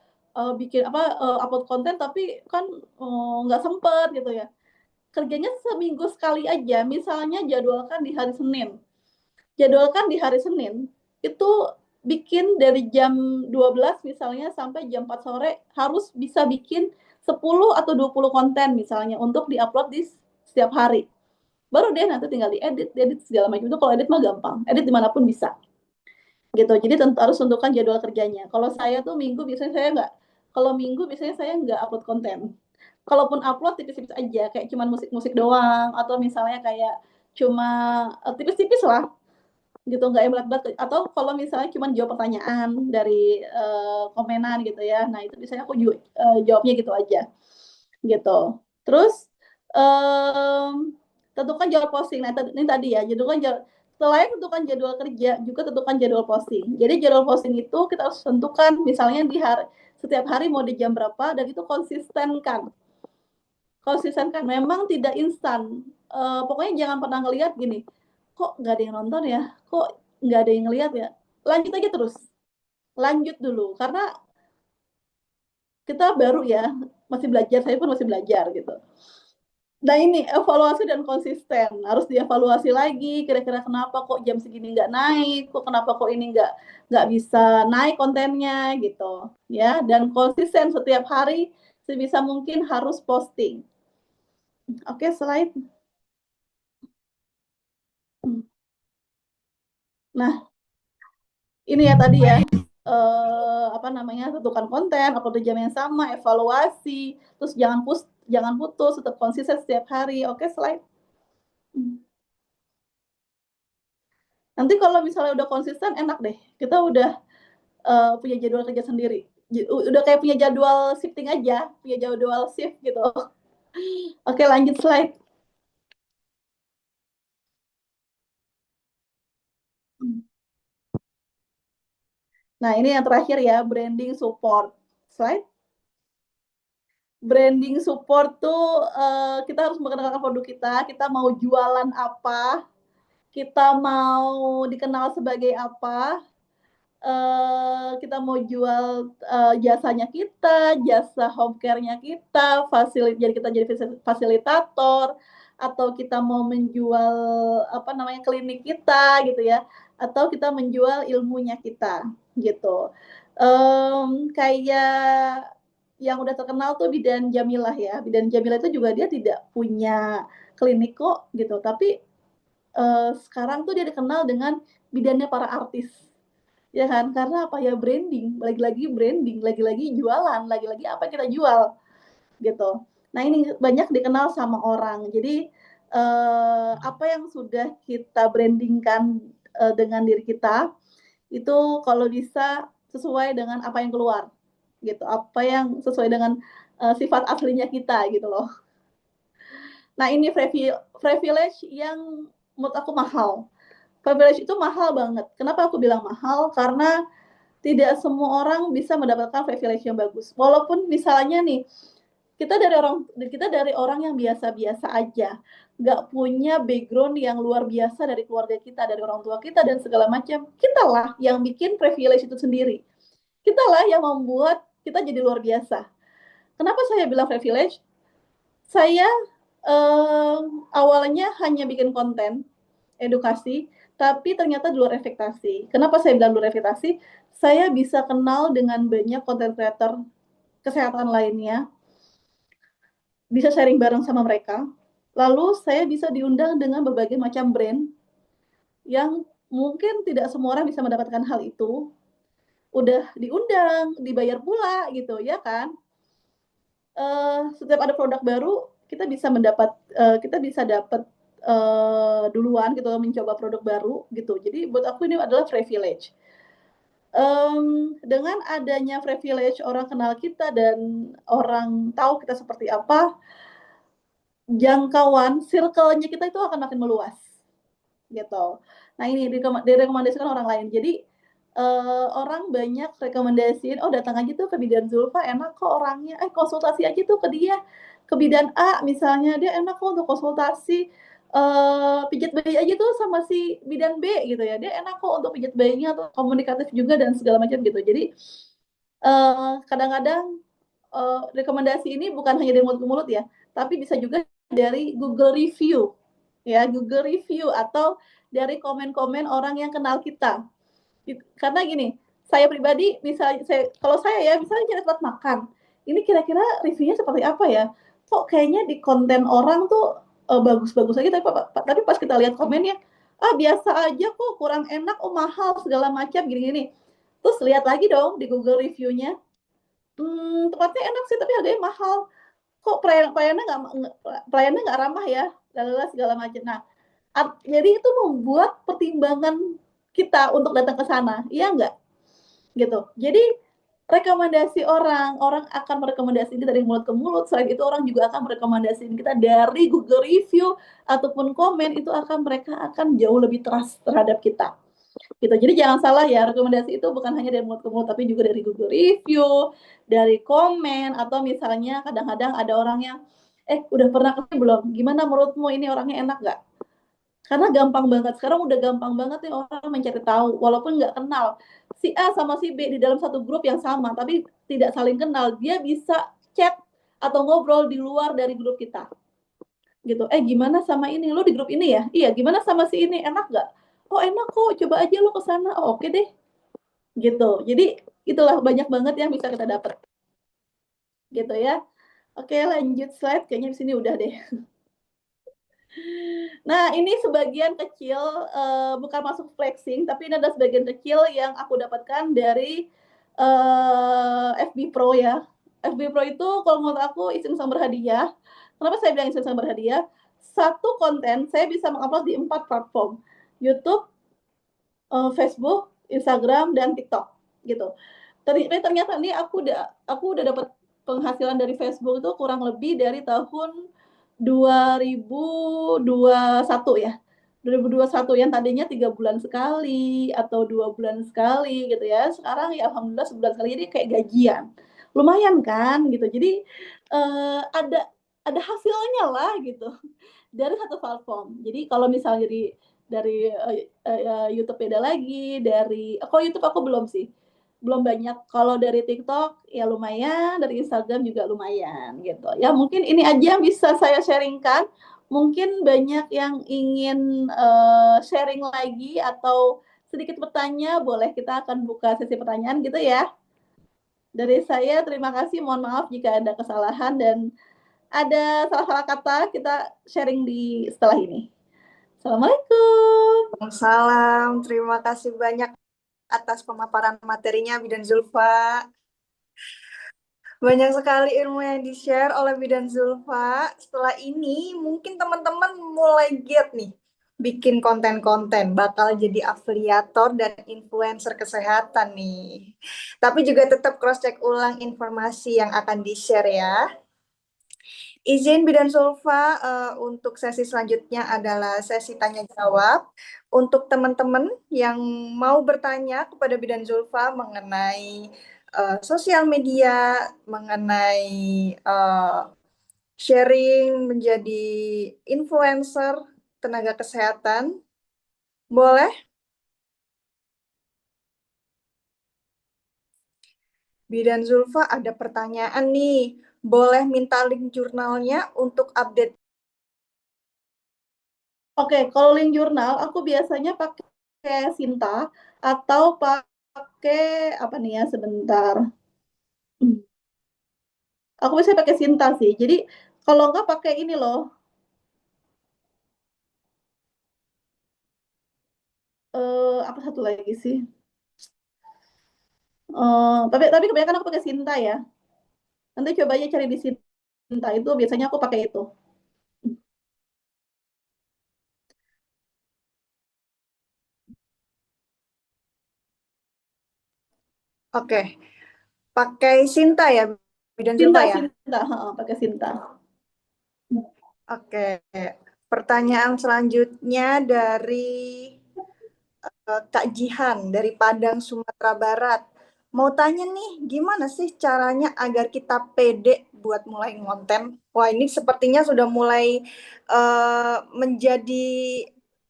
bikin upload konten tapi kan nggak sempet gitu ya. Kerjanya seminggu sekali aja. Misalnya jadwalkan di hari Senin. Jadwalkan di hari Senin itu bikin dari jam 12 misalnya sampai jam 4 sore harus bisa bikin 10 atau 20 konten misalnya untuk diupload di setiap hari. Baru deh nanti tinggal diedit segala macam. Itu kalau edit mah gampang. Edit dimanapun bisa. Gitu. Jadi harus tentukan jadwal kerjanya. Kalau saya tuh minggu biasanya saya nggak. Kalau minggu biasanya saya nggak upload konten. Kalaupun upload tipis-tipis aja, kayak cuma musik-musik doang, atau misalnya kayak cuma tipis-tipis lah, gitu, nggak yang berat-berat. Atau kalau misalnya cuma jawab pertanyaan dari komenan gitu ya, nah itu biasanya aku jawabnya gitu aja, gitu. Terus tentukan jadwal posting. Nah ini tadi ya, selain tentukan jadwal kerja, juga tentukan jadwal posting. Jadi jadwal posting itu kita harus tentukan misalnya setiap hari mau di jam berapa, dan itu konsistenkan. Memang tidak instan. Pokoknya jangan pernah ngelihat gini, kok nggak ada yang nonton ya, kok nggak ada yang ngelihat ya. Lanjut aja terus, lanjut dulu, karena kita baru ya, masih belajar, saya pun masih belajar gitu. Nah ini evaluasi dan konsisten, harus dievaluasi lagi, kira-kira kenapa kok jam segini nggak naik, kenapa kok ini nggak bisa naik kontennya gitu ya. Dan konsisten setiap hari sebisa mungkin harus posting. Oke, slide. Nah ini ya tadi ya, tentukan konten, upload di jam yang sama, evaluasi, terus jangan putus, tetap konsisten setiap hari. Oke, slide. Nanti kalau misalnya udah konsisten, enak deh. Kita udah punya jadwal kerja sendiri. Udah kayak punya jadwal shifting aja, punya jadwal shift gitu. Oke, lanjut slide. Nah, ini yang terakhir ya, branding support. Slide. Branding support tuh kita harus mengenalkan produk kita mau jualan apa, kita mau dikenal sebagai apa, kita mau jual jasanya kita, jasa home care-nya kita, jadi fasilitator, atau kita mau menjual klinik kita gitu ya, atau kita menjual ilmunya kita gitu. Kayak yang udah terkenal tuh Bidan Jamilah ya. Bidan Jamilah itu juga dia tidak punya klinik kok gitu, tapi sekarang tuh dia dikenal dengan bidannya para artis, ya kan? Karena apa ya, branding, lagi-lagi branding, lagi-lagi jualan, lagi-lagi apa kita jual gitu. Nah ini banyak dikenal sama orang. Jadi apa yang sudah kita brandingkan dengan diri kita itu kalau bisa sesuai dengan apa yang keluar gitu, apa yang sesuai dengan sifat aslinya kita gitu loh. Nah ini privilege yang menurut aku mahal. Privilege itu mahal banget. Kenapa aku bilang mahal? Karena tidak semua orang bisa mendapatkan privilege yang bagus. Walaupun misalnya nih, kita dari orang yang biasa-biasa aja, nggak punya background yang luar biasa dari keluarga kita, dari orang tua kita dan segala macam. Kita lah yang bikin privilege itu sendiri. Kita lah yang membuat kita jadi luar biasa. Kenapa saya bilang privilege? Saya awalnya hanya bikin konten edukasi, tapi ternyata di luar ekspektasi. Kenapa saya bilang luar ekspektasi? Saya bisa kenal dengan banyak konten creator kesehatan lainnya, bisa sharing bareng sama mereka. Lalu saya bisa diundang dengan berbagai macam brand yang mungkin tidak semua orang bisa mendapatkan hal itu. Udah diundang, dibayar pula gitu ya kan. Setiap ada produk baru kita bisa dapat duluan gitu mencoba produk baru gitu. Jadi buat aku ini adalah privilege. Dengan adanya privilege orang kenal kita dan orang tahu kita seperti apa, jangkauan circle-nya kita itu akan makin meluas gitu. Nah ini direkomendasikan orang lain. Jadi orang banyak rekomendasiin, oh datang aja tuh ke Bidan Zulfa, enak kok orangnya, konsultasi aja tuh ke dia, ke Bidan A misalnya, dia enak kok untuk konsultasi, pijat bayi aja tuh sama si Bidan B gitu ya, dia enak kok untuk pijat bayinya, atau komunikatif juga dan segala macam gitu. Jadi kadang-kadang rekomendasi ini bukan hanya dari mulut ke mulut ya, tapi bisa juga dari Google Review ya, Google Review atau dari komen-komen orang yang kenal kita. Karena gini, saya pribadi kalau saya ya misalnya cari tempat makan, ini kira-kira reviewnya seperti apa ya? Kok kayaknya di konten orang tuh bagus-bagus aja, tapi pas kita lihat komennya, biasa aja kok, kurang enak, mahal segala macam gini-gini. Terus lihat lagi dong di Google Review-nya, tempatnya enak sih tapi harganya mahal. Kok pelayannya nggak ramah ya, lalala segala macam. Nah, jadi itu membuat pertimbangan kita untuk datang ke sana, iya nggak? Gitu. Jadi rekomendasi orang akan merekomendasikan kita dari mulut ke mulut. Selain itu orang juga akan merekomendasikan kita dari Google Review ataupun komen, itu mereka akan jauh lebih trust terhadap kita. Gitu. Jadi jangan salah ya, rekomendasi itu bukan hanya dari mulut ke mulut, tapi juga dari Google Review, dari komen, atau misalnya kadang-kadang ada orang yang, udah pernah kesini belum? Gimana menurutmu ini orangnya enak nggak? Karena gampang banget, sekarang udah gampang banget nih orang mencari tahu, walaupun nggak kenal. Si A sama si B di dalam satu grup yang sama, tapi tidak saling kenal, dia bisa chat atau ngobrol di luar dari grup kita. Gitu, gimana sama ini, lo di grup ini ya? Iya, gimana sama si ini, enak nggak? Oh enak kok, coba aja lo ke sana. Oh oke deh. Gitu, jadi itulah banyak banget yang bisa kita dapat. Gitu ya. Oke, lanjut slide, kayaknya di sini udah deh. Nah, ini sebagian kecil, bukan masuk flexing, tapi ini adalah sebagian kecil yang aku dapatkan dari FB Pro ya. FB Pro itu kalau menurut aku iseng-iseng berhadiah. Kenapa saya bilang iseng-iseng berhadiah? Satu konten saya bisa mengupload di 4 platform. YouTube, Facebook, Instagram, dan TikTok gitu. Ternyata nih aku udah dapat penghasilan dari Facebook itu kurang lebih dari tahun 2021 ya. 2021 yang tadinya 3 bulan sekali atau 2 bulan sekali gitu ya. Sekarang ya alhamdulillah sebulan sekali, jadi kayak gajian. Lumayan kan gitu. Jadi ada hasilnya lah gitu dari satu platform. Jadi kalau misalnya dari YouTube beda lagi, kalau YouTube aku belum sih. Belum banyak. Kalau dari TikTok ya lumayan, dari Instagram juga lumayan gitu. Ya mungkin ini aja yang bisa saya sharingkan. Mungkin banyak yang ingin sharing lagi atau sedikit bertanya, boleh kita akan buka sesi pertanyaan gitu ya. Dari saya terima kasih, mohon maaf jika ada kesalahan dan ada salah-salah kata, kita sharing di setelah ini. Assalamualaikum. Salam, terima kasih banyak atas pemaparan materinya Bidan Zulfa. Banyak sekali ilmu yang di-share oleh Bidan Zulfa. Setelah ini mungkin teman-teman mulai giat nih bikin konten-konten, bakal jadi afiliator dan influencer kesehatan nih. Tapi juga tetap cross-check ulang informasi yang akan di-share ya. Izin Bidan Sulfa, untuk sesi selanjutnya adalah sesi tanya jawab. Untuk teman-teman yang mau bertanya kepada Bidan Zulfa mengenai sosial media, mengenai sharing menjadi influencer tenaga kesehatan, boleh. Bidan Zulfa ada pertanyaan nih. Boleh minta link jurnalnya untuk update. Oke, kalau link jurnal aku biasanya pakai Sinta atau pakai apa nih ya sebentar. Aku biasanya pakai Sinta sih. Jadi kalau nggak pakai ini loh. Apa satu lagi sih? Tapi kebanyakan aku pakai Sinta ya. Nanti coba aja cari di Sinta itu biasanya aku pakai itu. Oke, pakai Sinta ya, Bidan Sinta, Zulfa ya? Sinta, pakai Sinta. Oke, pertanyaan selanjutnya dari Kak Jihan dari Padang, Sumatera Barat. Mau tanya nih, gimana sih caranya agar kita pede buat mulai ngonten? Wah, ini sepertinya sudah mulai menjadi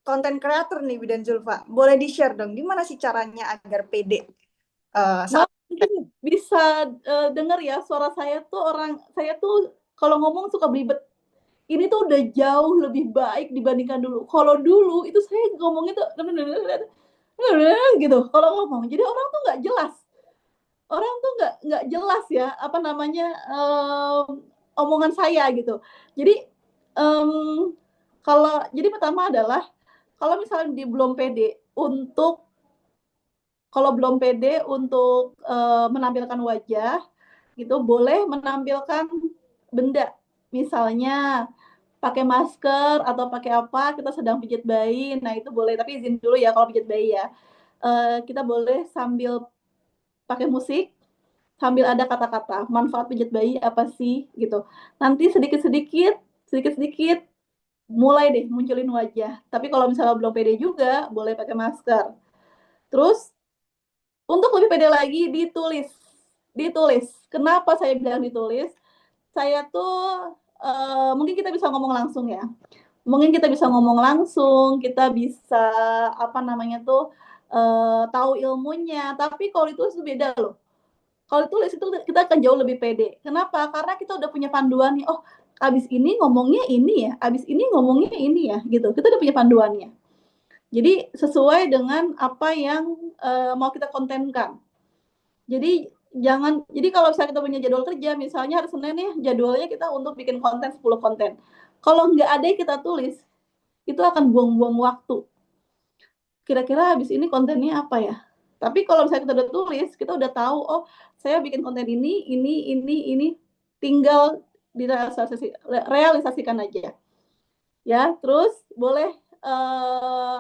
konten kreator nih, Bidan Zulfa. Boleh di-share dong, gimana sih caranya agar pede saat Mungkin bisa dengar ya suara saya tuh kalau ngomong suka belibet. Ini tuh udah jauh lebih baik dibandingkan dulu. Kalau dulu itu saya ngomongnya tuh gitu kalau ngomong. Jadi orang tuh nggak jelas. Orang tuh nggak jelas ya apa namanya omongan saya gitu. Jadi kalau jadi pertama adalah kalau misalnya di belum pede untuk kalau belum pede untuk menampilkan wajah gitu boleh menampilkan benda misalnya pakai masker atau pakai apa kita sedang pijit bayi nah itu boleh tapi izin dulu ya kalau pijit bayi ya kita boleh sambil pakai musik sambil ada kata-kata manfaat pijit bayi apa sih gitu nanti sedikit-sedikit mulai deh munculin wajah tapi kalau misalnya belum pede juga boleh pakai masker terus untuk lebih pede lagi ditulis kenapa saya bilang ditulis saya tuh mungkin kita bisa ngomong langsung ya mungkin kita bisa ngomong langsung kita bisa apa namanya tuh tahu ilmunya tapi kalau ditulis itu beda loh kalau ditulis itu kita akan jauh lebih pede kenapa karena kita udah punya panduan nih oh abis ini ngomongnya ini ya abis ini ngomongnya ini ya gitu kita udah punya panduannya jadi sesuai dengan apa yang mau kita kontenkan jadi jadi kalau misalnya kita punya jadwal kerja, misalnya hari Senin nih jadwalnya kita untuk bikin konten 10 konten. Kalau nggak ada yang kita tulis, itu akan buang-buang waktu. Kira-kira habis ini kontennya apa ya? Tapi kalau misalnya kita udah tulis, kita udah tahu, oh saya bikin konten ini, tinggal realisasikan aja. Ya, terus boleh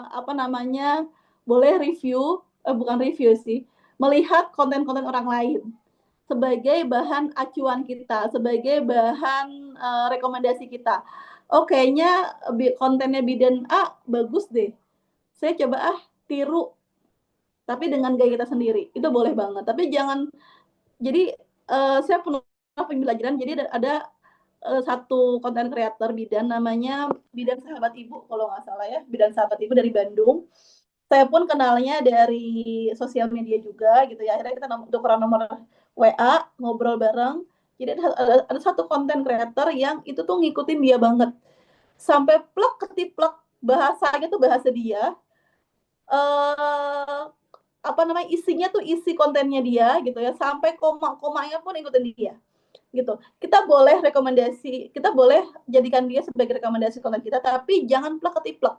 apa namanya? Boleh review, bukan review sih, melihat konten-konten orang lain sebagai bahan acuan kita, sebagai bahan rekomendasi kita. Oh, kayaknya kontennya Bidan A bagus deh. Saya coba tiru, tapi dengan gaya kita sendiri. Itu boleh banget. Tapi jangan, jadi saya pernah pembelajaran, jadi ada satu konten kreator Bidan, namanya Bidan Sahabat Ibu, kalau nggak salah ya, Bidan Sahabat Ibu dari Bandung. Saya pun kenalnya dari sosial media juga gitu ya. Akhirnya kita tukeran nomor WA, ngobrol bareng. Jadi ada satu konten creator yang itu tuh ngikutin dia banget. Sampai plek ketiplek bahasanya tuh bahasa dia. Eh apa namanya isinya tuh isi kontennya dia gitu ya. Sampai koma-komanya pun ikutin dia gitu. Kita boleh rekomendasi, kita boleh jadikan dia sebagai rekomendasi konten kita, tapi jangan plek ketiplek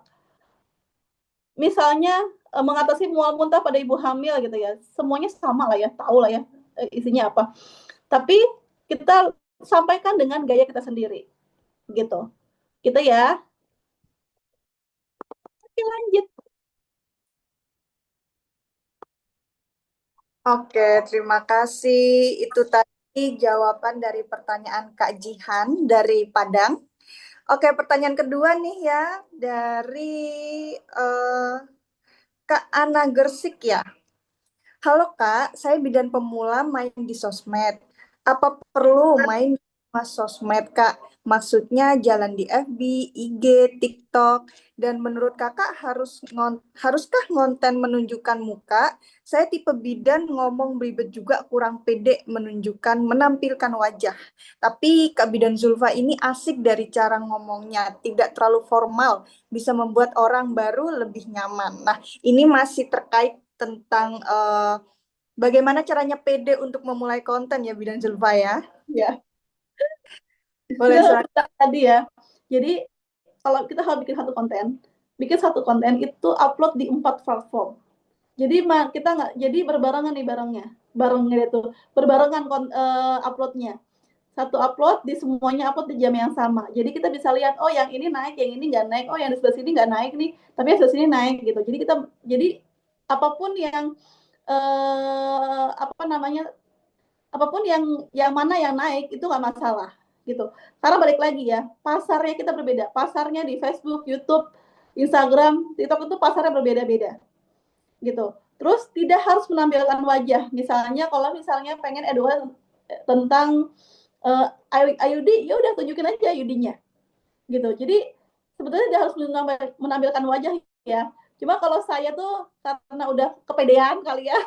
misalnya mengatasi mual muntah pada ibu hamil gitu ya semuanya sama lah ya tahu lah ya isinya apa tapi kita sampaikan dengan gaya kita sendiri gitu gitu ya oke lanjut Oke, terima kasih. Itu tadi jawaban dari pertanyaan Kak Jihan dari Padang. Oke, pertanyaan kedua nih ya dari Kak Ana Gersik ya. Halo Kak, saya bidan pemula main di sosmed. Apa perlu main di semua sosmed Kak? Maksudnya jalan di FB, IG, TikTok. Dan menurut Kakak haruskah konten menunjukkan muka? Saya tipe bidan ngomong belibet juga kurang pede menunjukkan, menampilkan wajah. Tapi Kak Bidan Zulfa ini asik dari cara ngomongnya, tidak terlalu formal, bisa membuat orang baru lebih nyaman. Nah, ini masih terkait tentang bagaimana caranya pede untuk memulai konten ya Bidan Zulfa ya. Ya, Boleh silakan. tadi ya. Jadi kalau kita harus bikin satu konten itu upload di 4 platform. Jadi kita nggak, jadi berbarengan nih barengnya itu berbarengan uploadnya. Satu upload di semuanya upload di jam yang sama. Jadi kita bisa lihat, oh yang ini naik, yang ini nggak naik, oh yang di sebelah sini nggak naik nih, tapi yang sebelah sini naik gitu. Jadi apapun yang apa namanya, apapun yang mana yang naik itu nggak masalah gitu. Karena balik lagi ya, pasarnya kita berbeda. Pasarnya di Facebook, YouTube, Instagram, TikTok itu pasarnya berbeda-beda gitu. Terus tidak harus menampilkan wajah. Misalnya kalau misalnya pengen edukasi tentang IUD, ya udah tunjukin aja IUD-nya gitu. Jadi sebetulnya tidak harus menampilkan wajah ya. Cuma kalau saya tuh karena udah kepedean kali ya,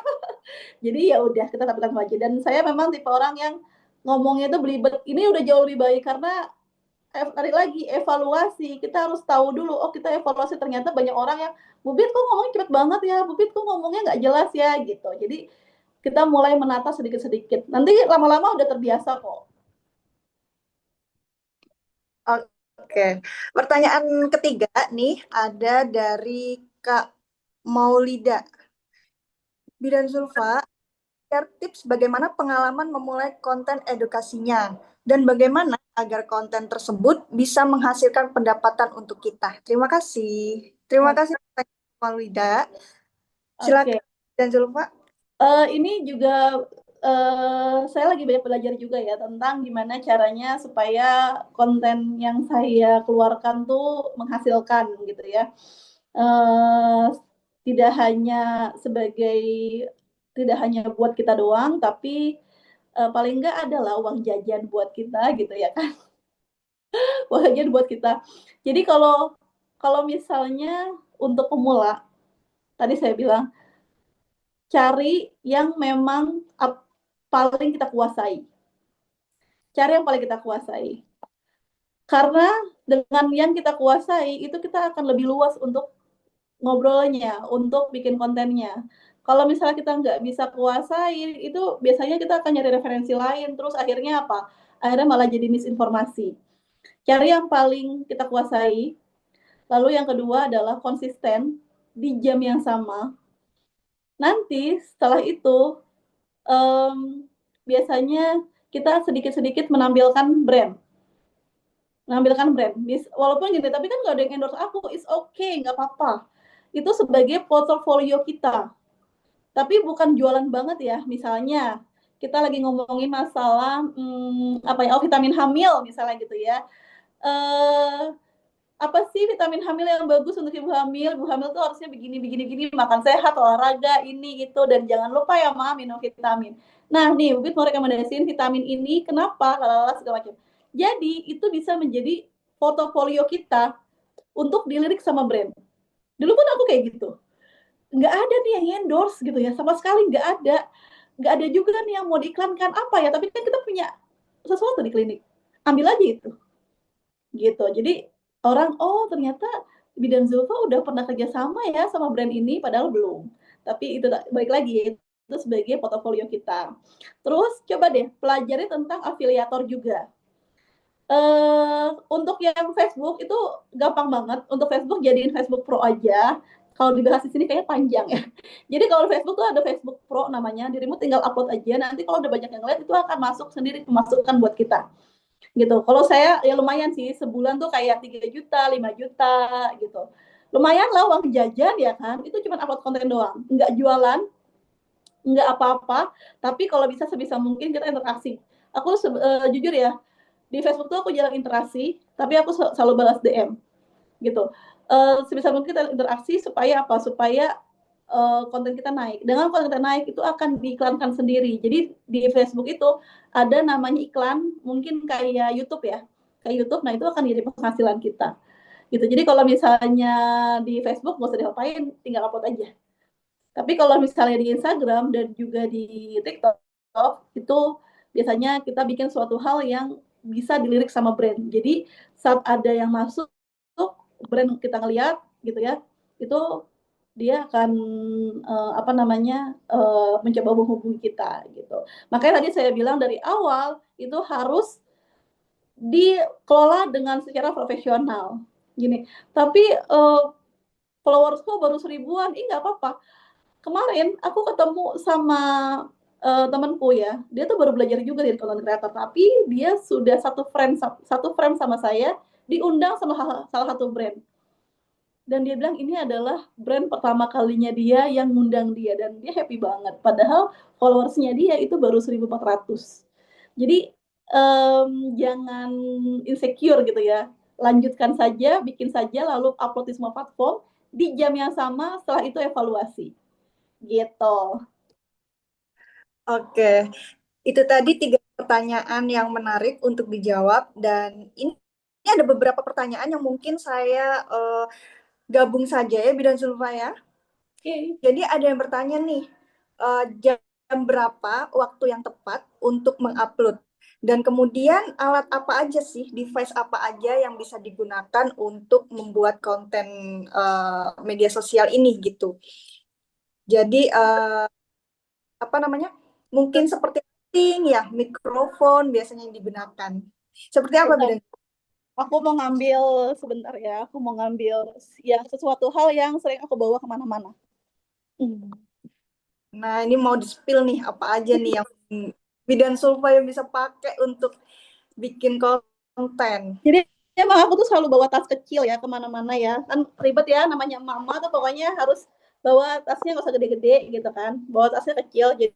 jadi ya udah kita tampilkan wajah. Dan saya memang tipe orang yang ngomongnya itu belibet. Ini udah jauh lebih baik karena tarik lagi evaluasi, kita harus tahu dulu, oh kita evaluasi ternyata banyak orang yang Bubit kok ngomongnya cepet banget ya, Bubit kok ngomongnya nggak jelas ya gitu. Jadi kita mulai menata sedikit-sedikit, nanti lama-lama udah terbiasa kok. Oke, pertanyaan ketiga nih ada dari Kak Maulida. Bidan Zulfa, share tips bagaimana pengalaman memulai konten edukasinya dan bagaimana agar konten tersebut bisa menghasilkan pendapatan untuk kita. Terima kasih. Terima kasih Kak Maulida. Silakan Oke. Bidan Zulfa. Ini juga saya lagi banyak belajar juga ya tentang gimana caranya supaya konten yang saya keluarkan tuh menghasilkan gitu ya. Tidak hanya tidak hanya buat kita doang, tapi paling nggak adalah uang jajan buat kita gitu ya kan. Uang jajan buat kita. Jadi kalau misalnya untuk pemula, tadi saya bilang cari yang memang paling kita kuasai. Cari yang paling kita kuasai. Karena dengan yang kita kuasai, itu kita akan lebih luas untuk ngobrolnya, untuk bikin kontennya. Kalau misalnya kita nggak bisa kuasai, itu biasanya kita akan nyari referensi lain, terus akhirnya apa? Akhirnya malah jadi misinformasi. Cari yang paling kita kuasai, lalu yang kedua adalah konsisten di jam yang sama. Nanti setelah itu, biasanya kita sedikit-sedikit menampilkan brand. Walaupun gini, tapi kan nggak ada yang endorse aku, it's okay, nggak apa-apa. Itu sebagai portfolio kita. Tapi bukan jualan banget ya. Misalnya kita lagi ngomongin masalah vitamin hamil misalnya gitu ya. Apa sih vitamin hamil yang bagus untuk ibu hamil? Ibu hamil tuh harusnya begini, makan sehat, olahraga, ini itu, dan jangan lupa ya Ma, minum vitamin. Nah nih, Bubit mau rekomendasiin vitamin ini, kenapa? Lalala segala macam. Jadi itu bisa menjadi portofolio kita untuk dilirik sama brand. Dulu pun aku kayak gitu. Nggak ada nih yang endorse gitu ya, sama sekali nggak ada. Nggak ada juga nih yang mau diiklankan apa ya, tapi kan kita punya sesuatu di klinik. Ambil aja itu. Gitu. Jadi orang, oh ternyata Bidan Zulfa udah pernah kerjasama ya sama brand ini, padahal belum. Tapi itu balik lagi, itu sebagai portofolio kita. Terus coba deh pelajari tentang afiliator juga. Untuk yang Facebook itu gampang banget. Untuk Facebook jadiin Facebook Pro aja. Kalau dibahas di sini kayaknya panjang ya. Jadi kalau Facebook tuh ada Facebook Pro namanya, dirimu tinggal upload aja. Nanti kalau udah banyak yang lihat itu akan masuk sendiri pemasukan buat kita. Gitu. Kalau saya ya lumayan sih, sebulan tuh kayak 3 juta, 5 juta gitu. Lumayan lah uang jajan ya kan. Itu cuma upload konten doang. Nggak jualan, nggak apa-apa, tapi kalau bisa sebisa mungkin kita interaksi. Aku jujur ya, di Facebook tuh aku jarang interaksi, tapi aku selalu balas DM gitu. Sebisa mungkin kita interaksi supaya apa? Supaya konten kita naik. Dengan konten kita naik itu akan diiklankan sendiri. Jadi di Facebook itu ada namanya iklan, mungkin kayak YouTube ya. Kayak YouTube, nah itu akan jadi penghasilan kita. Gitu. Jadi kalau misalnya di Facebook nggak usah diapain, tinggal upload aja. Tapi kalau misalnya di Instagram dan juga di TikTok itu biasanya kita bikin suatu hal yang bisa dilirik sama brand. Jadi saat ada yang masuk brand kita ngeliat gitu ya, itu dia akan apa namanya mencoba menghubungi kita gitu. Makanya tadi saya bilang dari awal itu harus dikelola dengan secara profesional. Gini, tapi followersku baru 1000-an, nggak apa-apa. Kemarin aku ketemu sama temanku ya, dia tuh baru belajar juga dari content creator, tapi dia sudah satu frame sama saya, diundang sama salah satu brand. Dan dia bilang ini adalah brand pertama kalinya dia yang ngundang dia, dan dia happy banget. Padahal followersnya dia itu baru 1.400. Jadi jangan insecure gitu ya. Lanjutkan saja, bikin saja, lalu upload di semua platform. Di jam yang sama, setelah itu evaluasi. Gitu. Oke, itu tadi 3 pertanyaan yang menarik untuk dijawab, dan ini ada beberapa pertanyaan yang mungkin saya gabung saja ya, Bidan Zulfa ya. Oke. Jadi ada yang bertanya nih, jam berapa waktu yang tepat untuk mengupload? Dan kemudian alat apa aja sih, device apa aja yang bisa digunakan untuk membuat konten media sosial ini gitu. Jadi apa namanya? Mungkin seperti lighting ya, mikrofon biasanya yang digunakan. Seperti apa, Bentar. Bidan? Aku mau ngambil sebentar ya. Aku mau ngambil ya sesuatu hal yang sering aku bawa kemana-mana. Nah, ini mau di-spill nih, apa aja nih yang Bidan Zulfa yang bisa pakai untuk bikin konten. Jadi emang aku tuh selalu bawa tas kecil ya kemana-mana ya. Kan ribet ya, namanya mama tuh pokoknya harus bawa tasnya nggak usah gede-gede gitu kan. Bawa tasnya kecil, jadi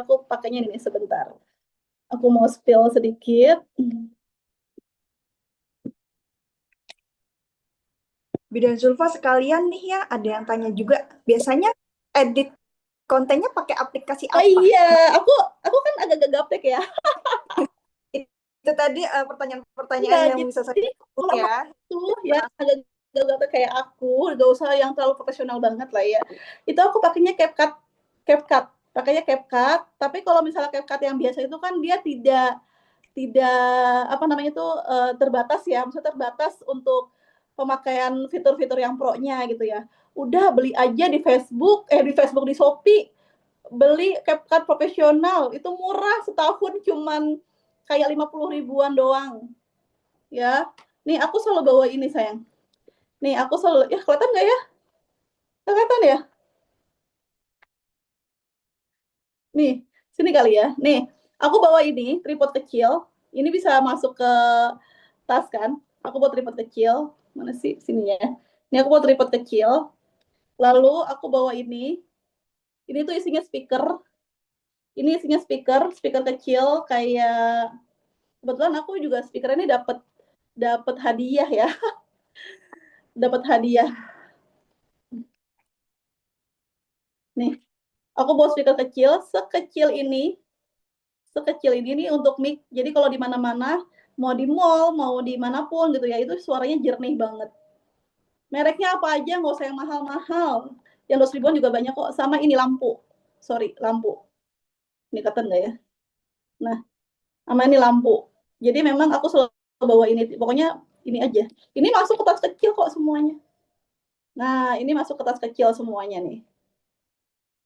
aku pakainya ini sebentar. Aku mau spill sedikit. Bidan Zulfa sekalian nih ya, ada yang tanya juga, biasanya edit kontennya pakai aplikasi Oh apa? iya, aku kan agak gaptek ya. Itu tadi Iya, pertanyaan yang bisa saya jadi jawab kalau ya. tuh ya agak gaptek kayak aku, gak usah yang terlalu profesional banget lah ya. Itu aku pakainya CapCut, CapCut, pakainya CapCut. Tapi kalau misalnya CapCut yang biasa itu kan dia tidak apa namanya itu terbatas ya, maksudnya terbatas untuk pemakaian fitur-fitur yang pro-nya gitu ya. Udah beli aja di Shopee, beli CapCut profesional, itu murah, setahun cuman kayak 50 ribuan doang ya. Nih aku selalu bawa ini sayang. Nih aku selalu, ya kelihatan nggak ya? Kelihatan ya? Nih, sini kali ya. Nih, aku bawa ini tripod kecil. Ini bisa masuk ke tas kan. Aku bawa tripod kecil. Mana sih sininya? Ini aku bawa tripod kecil. Lalu aku bawa ini. Ini tuh isinya speaker. Ini isinya speaker kecil kayak, kebetulan aku juga speaker ini dapat hadiah ya. Dapat hadiah. Nih, aku bawa speaker kecil sekecil ini nih untuk mic. Jadi kalau di mana-mana, mau di mall, mau dimanapun gitu ya, itu suaranya jernih banget. Mereknya apa aja, nggak usah yang mahal-mahal. Yang 200 ribuan juga banyak kok. Sama ini lampu. Sorry, lampu. Ini kelihatan nggak ya? Nah, sama ini lampu. Jadi memang aku selalu bawa ini. Pokoknya ini aja. Ini masuk ke tas kecil kok semuanya. Nah, ini masuk ke tas kecil semuanya nih.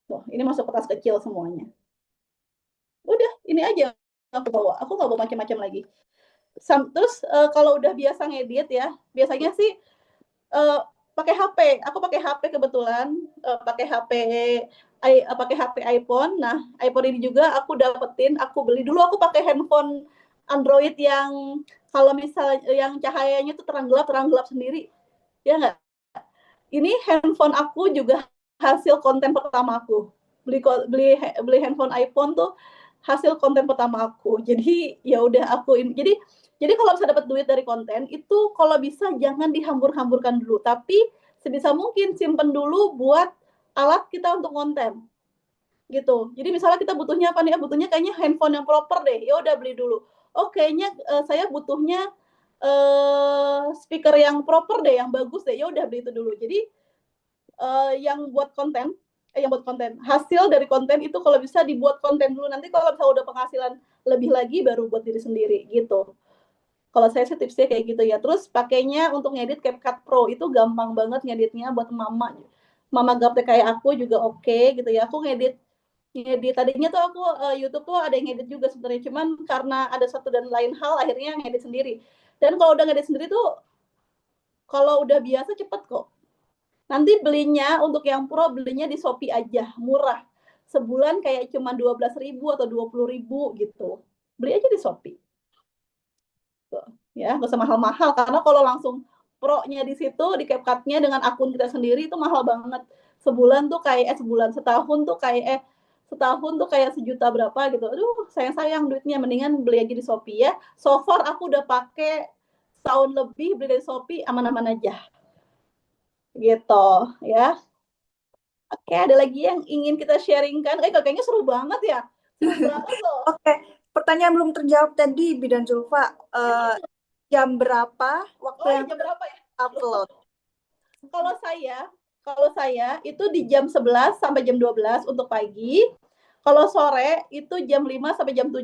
Tuh, ini masuk ke tas kecil semuanya. Udah, ini aja aku bawa. Aku nggak bawa macam-macam lagi. Terus kalau udah biasa ngedit ya, biasanya sih pakai HP. Aku pakai HP kebetulan, pakai HP iPhone. Nah, iPhone ini juga aku beli dulu, aku pakai handphone Android yang kalau misalnya yang cahayanya tuh terang gelap sendiri. Ya nggak? Ini handphone aku juga hasil konten pertama aku. Beli beli beli handphone iPhone tuh hasil konten pertama aku. Jadi ya udah aku ini. Jadi kalau bisa dapat duit dari konten itu kalau bisa jangan dihambur-hamburkan dulu, tapi sebisa mungkin simpen dulu buat alat kita untuk konten gitu. Jadi misalnya kita butuhnya apa nih? Butuhnya kayaknya handphone yang proper deh. Ya udah beli dulu. Oh kayaknya saya butuhnya speaker yang proper deh, yang bagus deh. Ya udah beli itu dulu. Jadi yang buat konten, hasil dari konten itu kalau bisa dibuat konten dulu. Nanti kalau bisa udah penghasilan lebih lagi baru buat diri sendiri gitu. Kalau saya sih tipsnya kayak gitu ya. Terus pakainya untuk ngedit CapCut Pro itu gampang banget ngeditnya buat mama gaptek kayak aku juga oke gitu ya. Aku ngedit tadinya tuh aku YouTube tuh ada yang ngedit juga sebenarnya, cuman karena ada satu dan lain hal akhirnya ngedit sendiri. Dan kalau udah ngedit sendiri tuh kalau udah biasa cepet kok. Nanti belinya untuk yang pro belinya di Shopee aja, murah. Sebulan kayak cuma 12.000 atau 20.000 gitu. Beli aja di Shopee. Tuh, ya, nggak usah mahal-mahal karena kalau langsung pro-nya di situ di CapCut-nya dengan akun kita sendiri itu mahal banget. Sebulan tuh kayak setahun tuh kayak sejuta berapa gitu. Aduh, sayang duitnya, mendingan beli aja di Shopee ya. So far aku udah pakai setahun lebih beli dari Shopee, aman-aman aja. Gitu, ya. Oke, ada lagi yang ingin kita sharingkan? Kayaknya seru banget ya. Seru banget loh. Oke, pertanyaan belum terjawab tadi, Bidan Zulfa. Jam berapa waktu yang jam berapa ya? upload? Kalau saya itu di jam 11 sampai jam 12 untuk pagi. Kalau sore itu jam 5 sampai jam 7.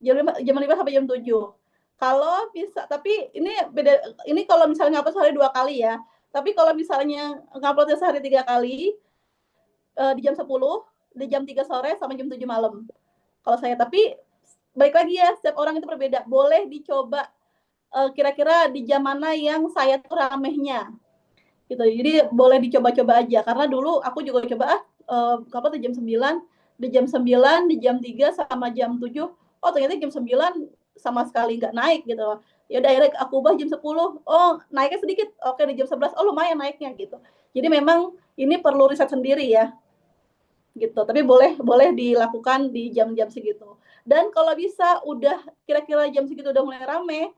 Jam 5 sampai jam 7. Kalau bisa, tapi ini beda. Ini kalau misalnya ngupload sehari 2 kali ya. Tapi kalau misalnya nguploadnya sehari 3 kali, di jam 10, di jam 3 sore sama jam 7 malam. Kalau saya, tapi baik lagi ya, setiap orang itu berbeda. Boleh dicoba kira-kira di jam mana yang saya tuh ramehnya. Gitu. Jadi boleh dicoba-coba aja karena dulu aku juga coba di jam 9, di jam 9, di jam 3 sama jam 7. Oh, ternyata jam 9 sama sekali nggak naik gitu. Ya udah akhirnya aku ubah jam 10. Oh, naiknya sedikit. Oke, di jam 11 oh lumayan naiknya gitu. Jadi memang ini perlu riset sendiri ya. Gitu. Tapi boleh dilakukan di jam-jam segitu. Dan kalau bisa udah kira-kira jam segitu udah mulai rame,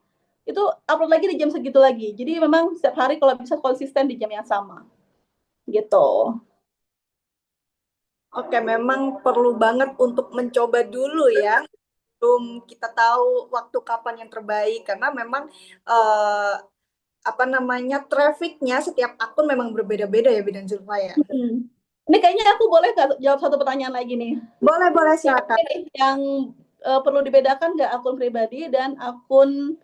itu upload lagi di jam segitu lagi. Jadi memang setiap hari kalau bisa konsisten di jam yang sama. Gitu. Oke, memang perlu banget untuk mencoba dulu ya. Belum kita tahu waktu kapan yang terbaik karena memang trafficnya setiap akun memang berbeda-beda ya Bidan Zulfa ya. Ini kayaknya aku boleh nggak jawab satu pertanyaan lagi nih? Boleh silakan. Yang perlu dibedakan nggak akun pribadi dan akun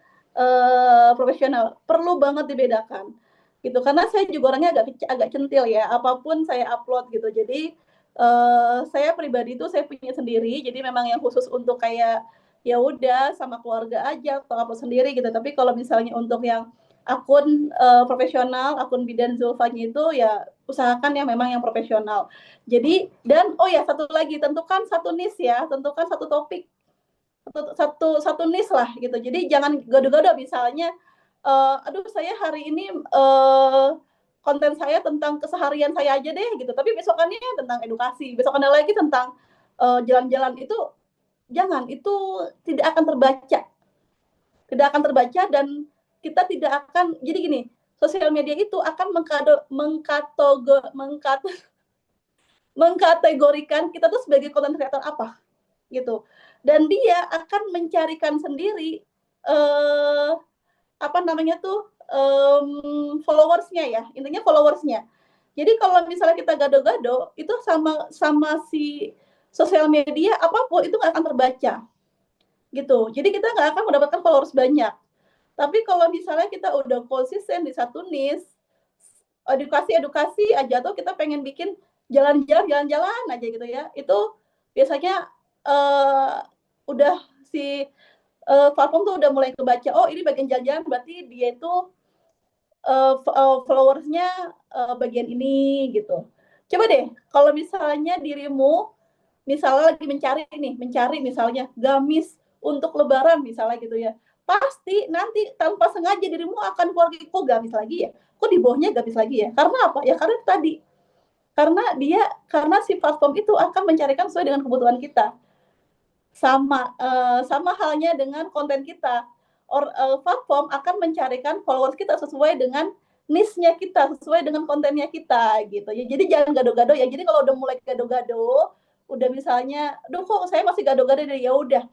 profesional? Perlu banget dibedakan gitu karena saya juga orangnya agak centil ya, apapun saya upload gitu. Jadi saya pribadi itu saya punya sendiri, jadi memang yang khusus untuk kayak ya udah sama keluarga aja atau upload sendiri gitu. Tapi kalau misalnya untuk yang akun profesional, akun Bidan Zulfanya itu ya usahakan yang memang yang profesional. Jadi dan oh ya satu lagi, tentukan satu niche ya, tentukan satu topik, satu niche lah gitu. Jadi jangan gado-gado misalnya aduh saya hari ini konten saya tentang keseharian saya aja deh gitu, tapi besokannya tentang edukasi, besokannya lagi tentang jalan-jalan. Itu jangan, itu tidak akan terbaca dan kita tidak akan, jadi gini, sosial media itu akan mengkategorikan kita tuh sebagai content creator apa gitu, dan dia akan mencarikan sendiri followersnya ya, intinya followersnya. Jadi kalau misalnya kita gado-gado itu sama si sosial media apapun itu nggak akan terbaca gitu. Jadi kita nggak akan mendapatkan followers banyak. Tapi kalau misalnya kita udah konsisten di satu niche, edukasi aja, atau kita pengen bikin jalan-jalan aja gitu ya, itu biasanya udah si platform tuh udah mulai kebaca, oh ini bagian jalan-jalan berarti dia itu followersnya bagian ini gitu. Coba deh kalau misalnya dirimu misalnya lagi mencari misalnya gamis untuk lebaran misalnya gitu ya, pasti nanti tanpa sengaja dirimu akan keluar, kok gamis lagi ya, kok di bawahnya gamis lagi ya, karena apa ya, karena tadi karena si platform itu akan mencarikan sesuai dengan kebutuhan kita. Sama halnya dengan konten kita. Platform akan mencarikan followers kita sesuai dengan niche-nya kita, sesuai dengan kontennya kita gitu ya. Jadi jangan gado-gado ya. Jadi kalau udah mulai gado-gado, udah misalnya, "Duh kok saya masih gado-gado deh." Ya udah,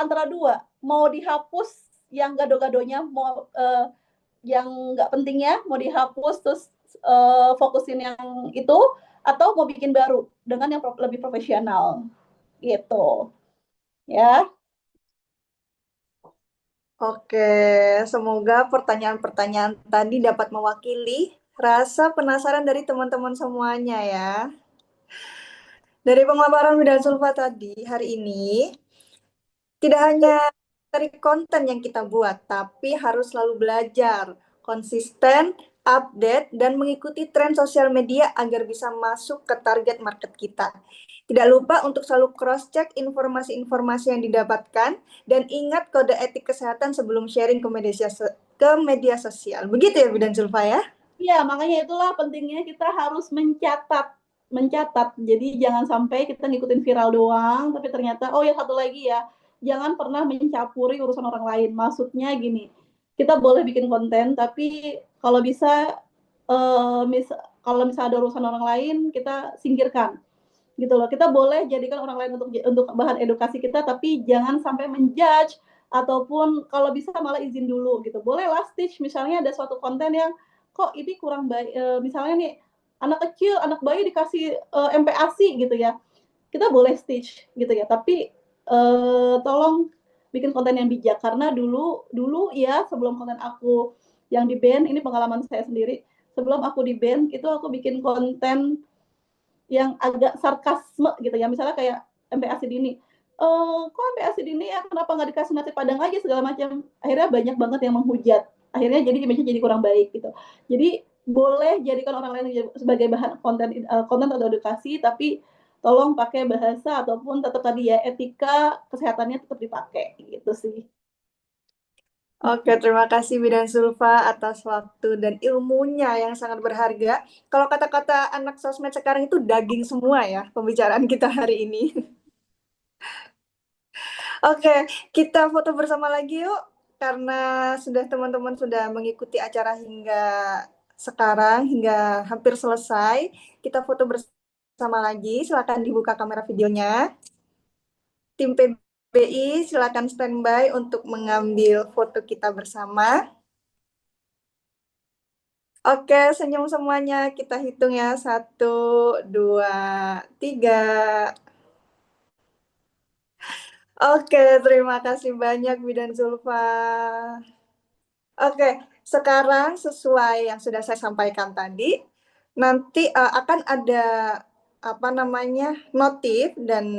antara dua, mau dihapus yang gado-gadonya, mau yang nggak pentingnya mau dihapus terus fokusin yang itu, atau mau bikin baru dengan yang lebih profesional gitu ya. Oke, semoga pertanyaan-pertanyaan tadi dapat mewakili rasa penasaran dari teman-teman semuanya ya. Dari pemaparan Widan Sulfa tadi hari ini, tidak hanya dari konten yang kita buat, tapi harus selalu belajar, konsisten, update, dan mengikuti tren sosial media agar bisa masuk ke target market kita. Tidak lupa untuk selalu cross-check informasi-informasi yang didapatkan, dan ingat kode etik kesehatan sebelum sharing ke media sosial. Begitu ya, Bidan Zulfa ya? Iya, makanya itulah pentingnya kita harus mencatat. Jadi jangan sampai kita ngikutin viral doang, tapi ternyata, oh ya satu lagi ya, jangan pernah mencampuri urusan orang lain. Maksudnya gini, kita boleh bikin konten, tapi kalau bisa, kalau misalnya ada urusan orang lain, kita singkirkan gitu loh. Kita boleh jadikan orang lain untuk bahan edukasi kita, tapi jangan sampai menjudge, ataupun kalau bisa malah izin dulu gitu. Boleh lah stitch, misalnya ada suatu konten yang kok ini kurang baik, misalnya nih anak kecil, anak bayi dikasih MPASI gitu ya, kita boleh stitch gitu ya, tapi tolong bikin konten yang bijak, karena dulu ya sebelum konten aku yang di ban, ini pengalaman saya sendiri, sebelum aku di ban itu aku bikin konten yang agak sarkasme gitu ya, misalnya kayak MPASI dini, kok MPASI dini ya, kenapa nggak dikasih nasi padang aja segala macam, akhirnya banyak banget yang menghujat, akhirnya jadi image-nya jadi kurang baik gitu. Jadi boleh jadikan orang lain sebagai bahan konten atau edukasi, tapi tolong pakai bahasa ataupun tetap tadi ya, etika kesehatannya tetap dipakai gitu sih. Oke, terima kasih Bidan Zulfa atas waktu dan ilmunya yang sangat berharga. Kalau kata-kata anak sosmed sekarang itu daging semua ya pembicaraan kita hari ini. Oke, kita foto bersama lagi yuk. Karena teman-teman sudah mengikuti acara hingga sekarang, hingga hampir selesai. Kita foto bersama lagi. Silakan dibuka kamera videonya. Tim PBI silakan standby untuk mengambil foto kita bersama. Oke, senyum semuanya. Kita hitung ya. 1, 2, 3. Oke, terima kasih banyak Bidan Zulfa. Oke, sekarang sesuai yang sudah saya sampaikan tadi, nanti akan ada notif dan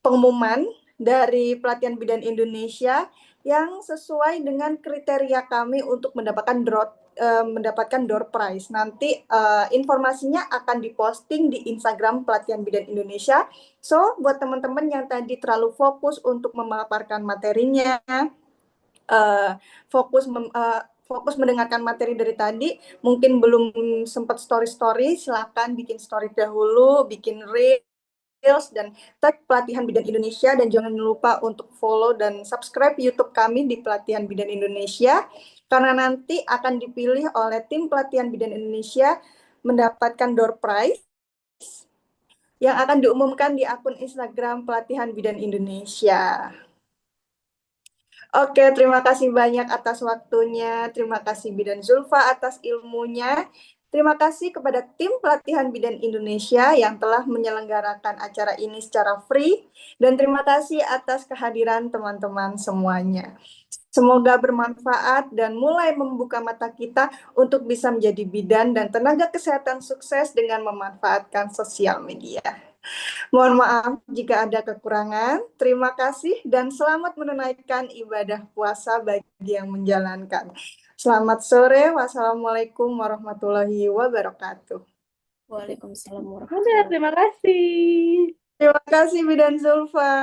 pengumuman dari pelatihan bidan Indonesia yang sesuai dengan kriteria kami untuk mendapatkan door prize. Nanti informasinya akan diposting di Instagram pelatihan bidan Indonesia. So, buat teman-teman yang tadi terlalu fokus untuk memaparkan materinya, fokus mendengarkan materi dari tadi, mungkin belum sempat story-story, silakan bikin story dahulu, bikin reels, dan tag Pelatihan Bidan Indonesia, dan jangan lupa untuk follow dan subscribe YouTube kami di Pelatihan Bidan Indonesia, karena nanti akan dipilih oleh tim Pelatihan Bidan Indonesia mendapatkan door prize yang akan diumumkan di akun Instagram Pelatihan Bidan Indonesia. Oke, terima kasih banyak atas waktunya. Terima kasih Bidan Zulfa atas ilmunya. Terima kasih kepada tim Pelatihan Bidan Indonesia yang telah menyelenggarakan acara ini secara free. Dan terima kasih atas kehadiran teman-teman semuanya. Semoga bermanfaat dan mulai membuka mata kita untuk bisa menjadi bidan dan tenaga kesehatan sukses dengan memanfaatkan sosial media. Mohon maaf jika ada kekurangan. Terima kasih dan selamat menunaikan ibadah puasa bagi yang menjalankan. Selamat sore. Wassalamualaikum warahmatullahi wabarakatuh. Waalaikumsalam Ada, warahmatullahi wabarakatuh. terima kasih. Terima kasih Bidan Zulfa.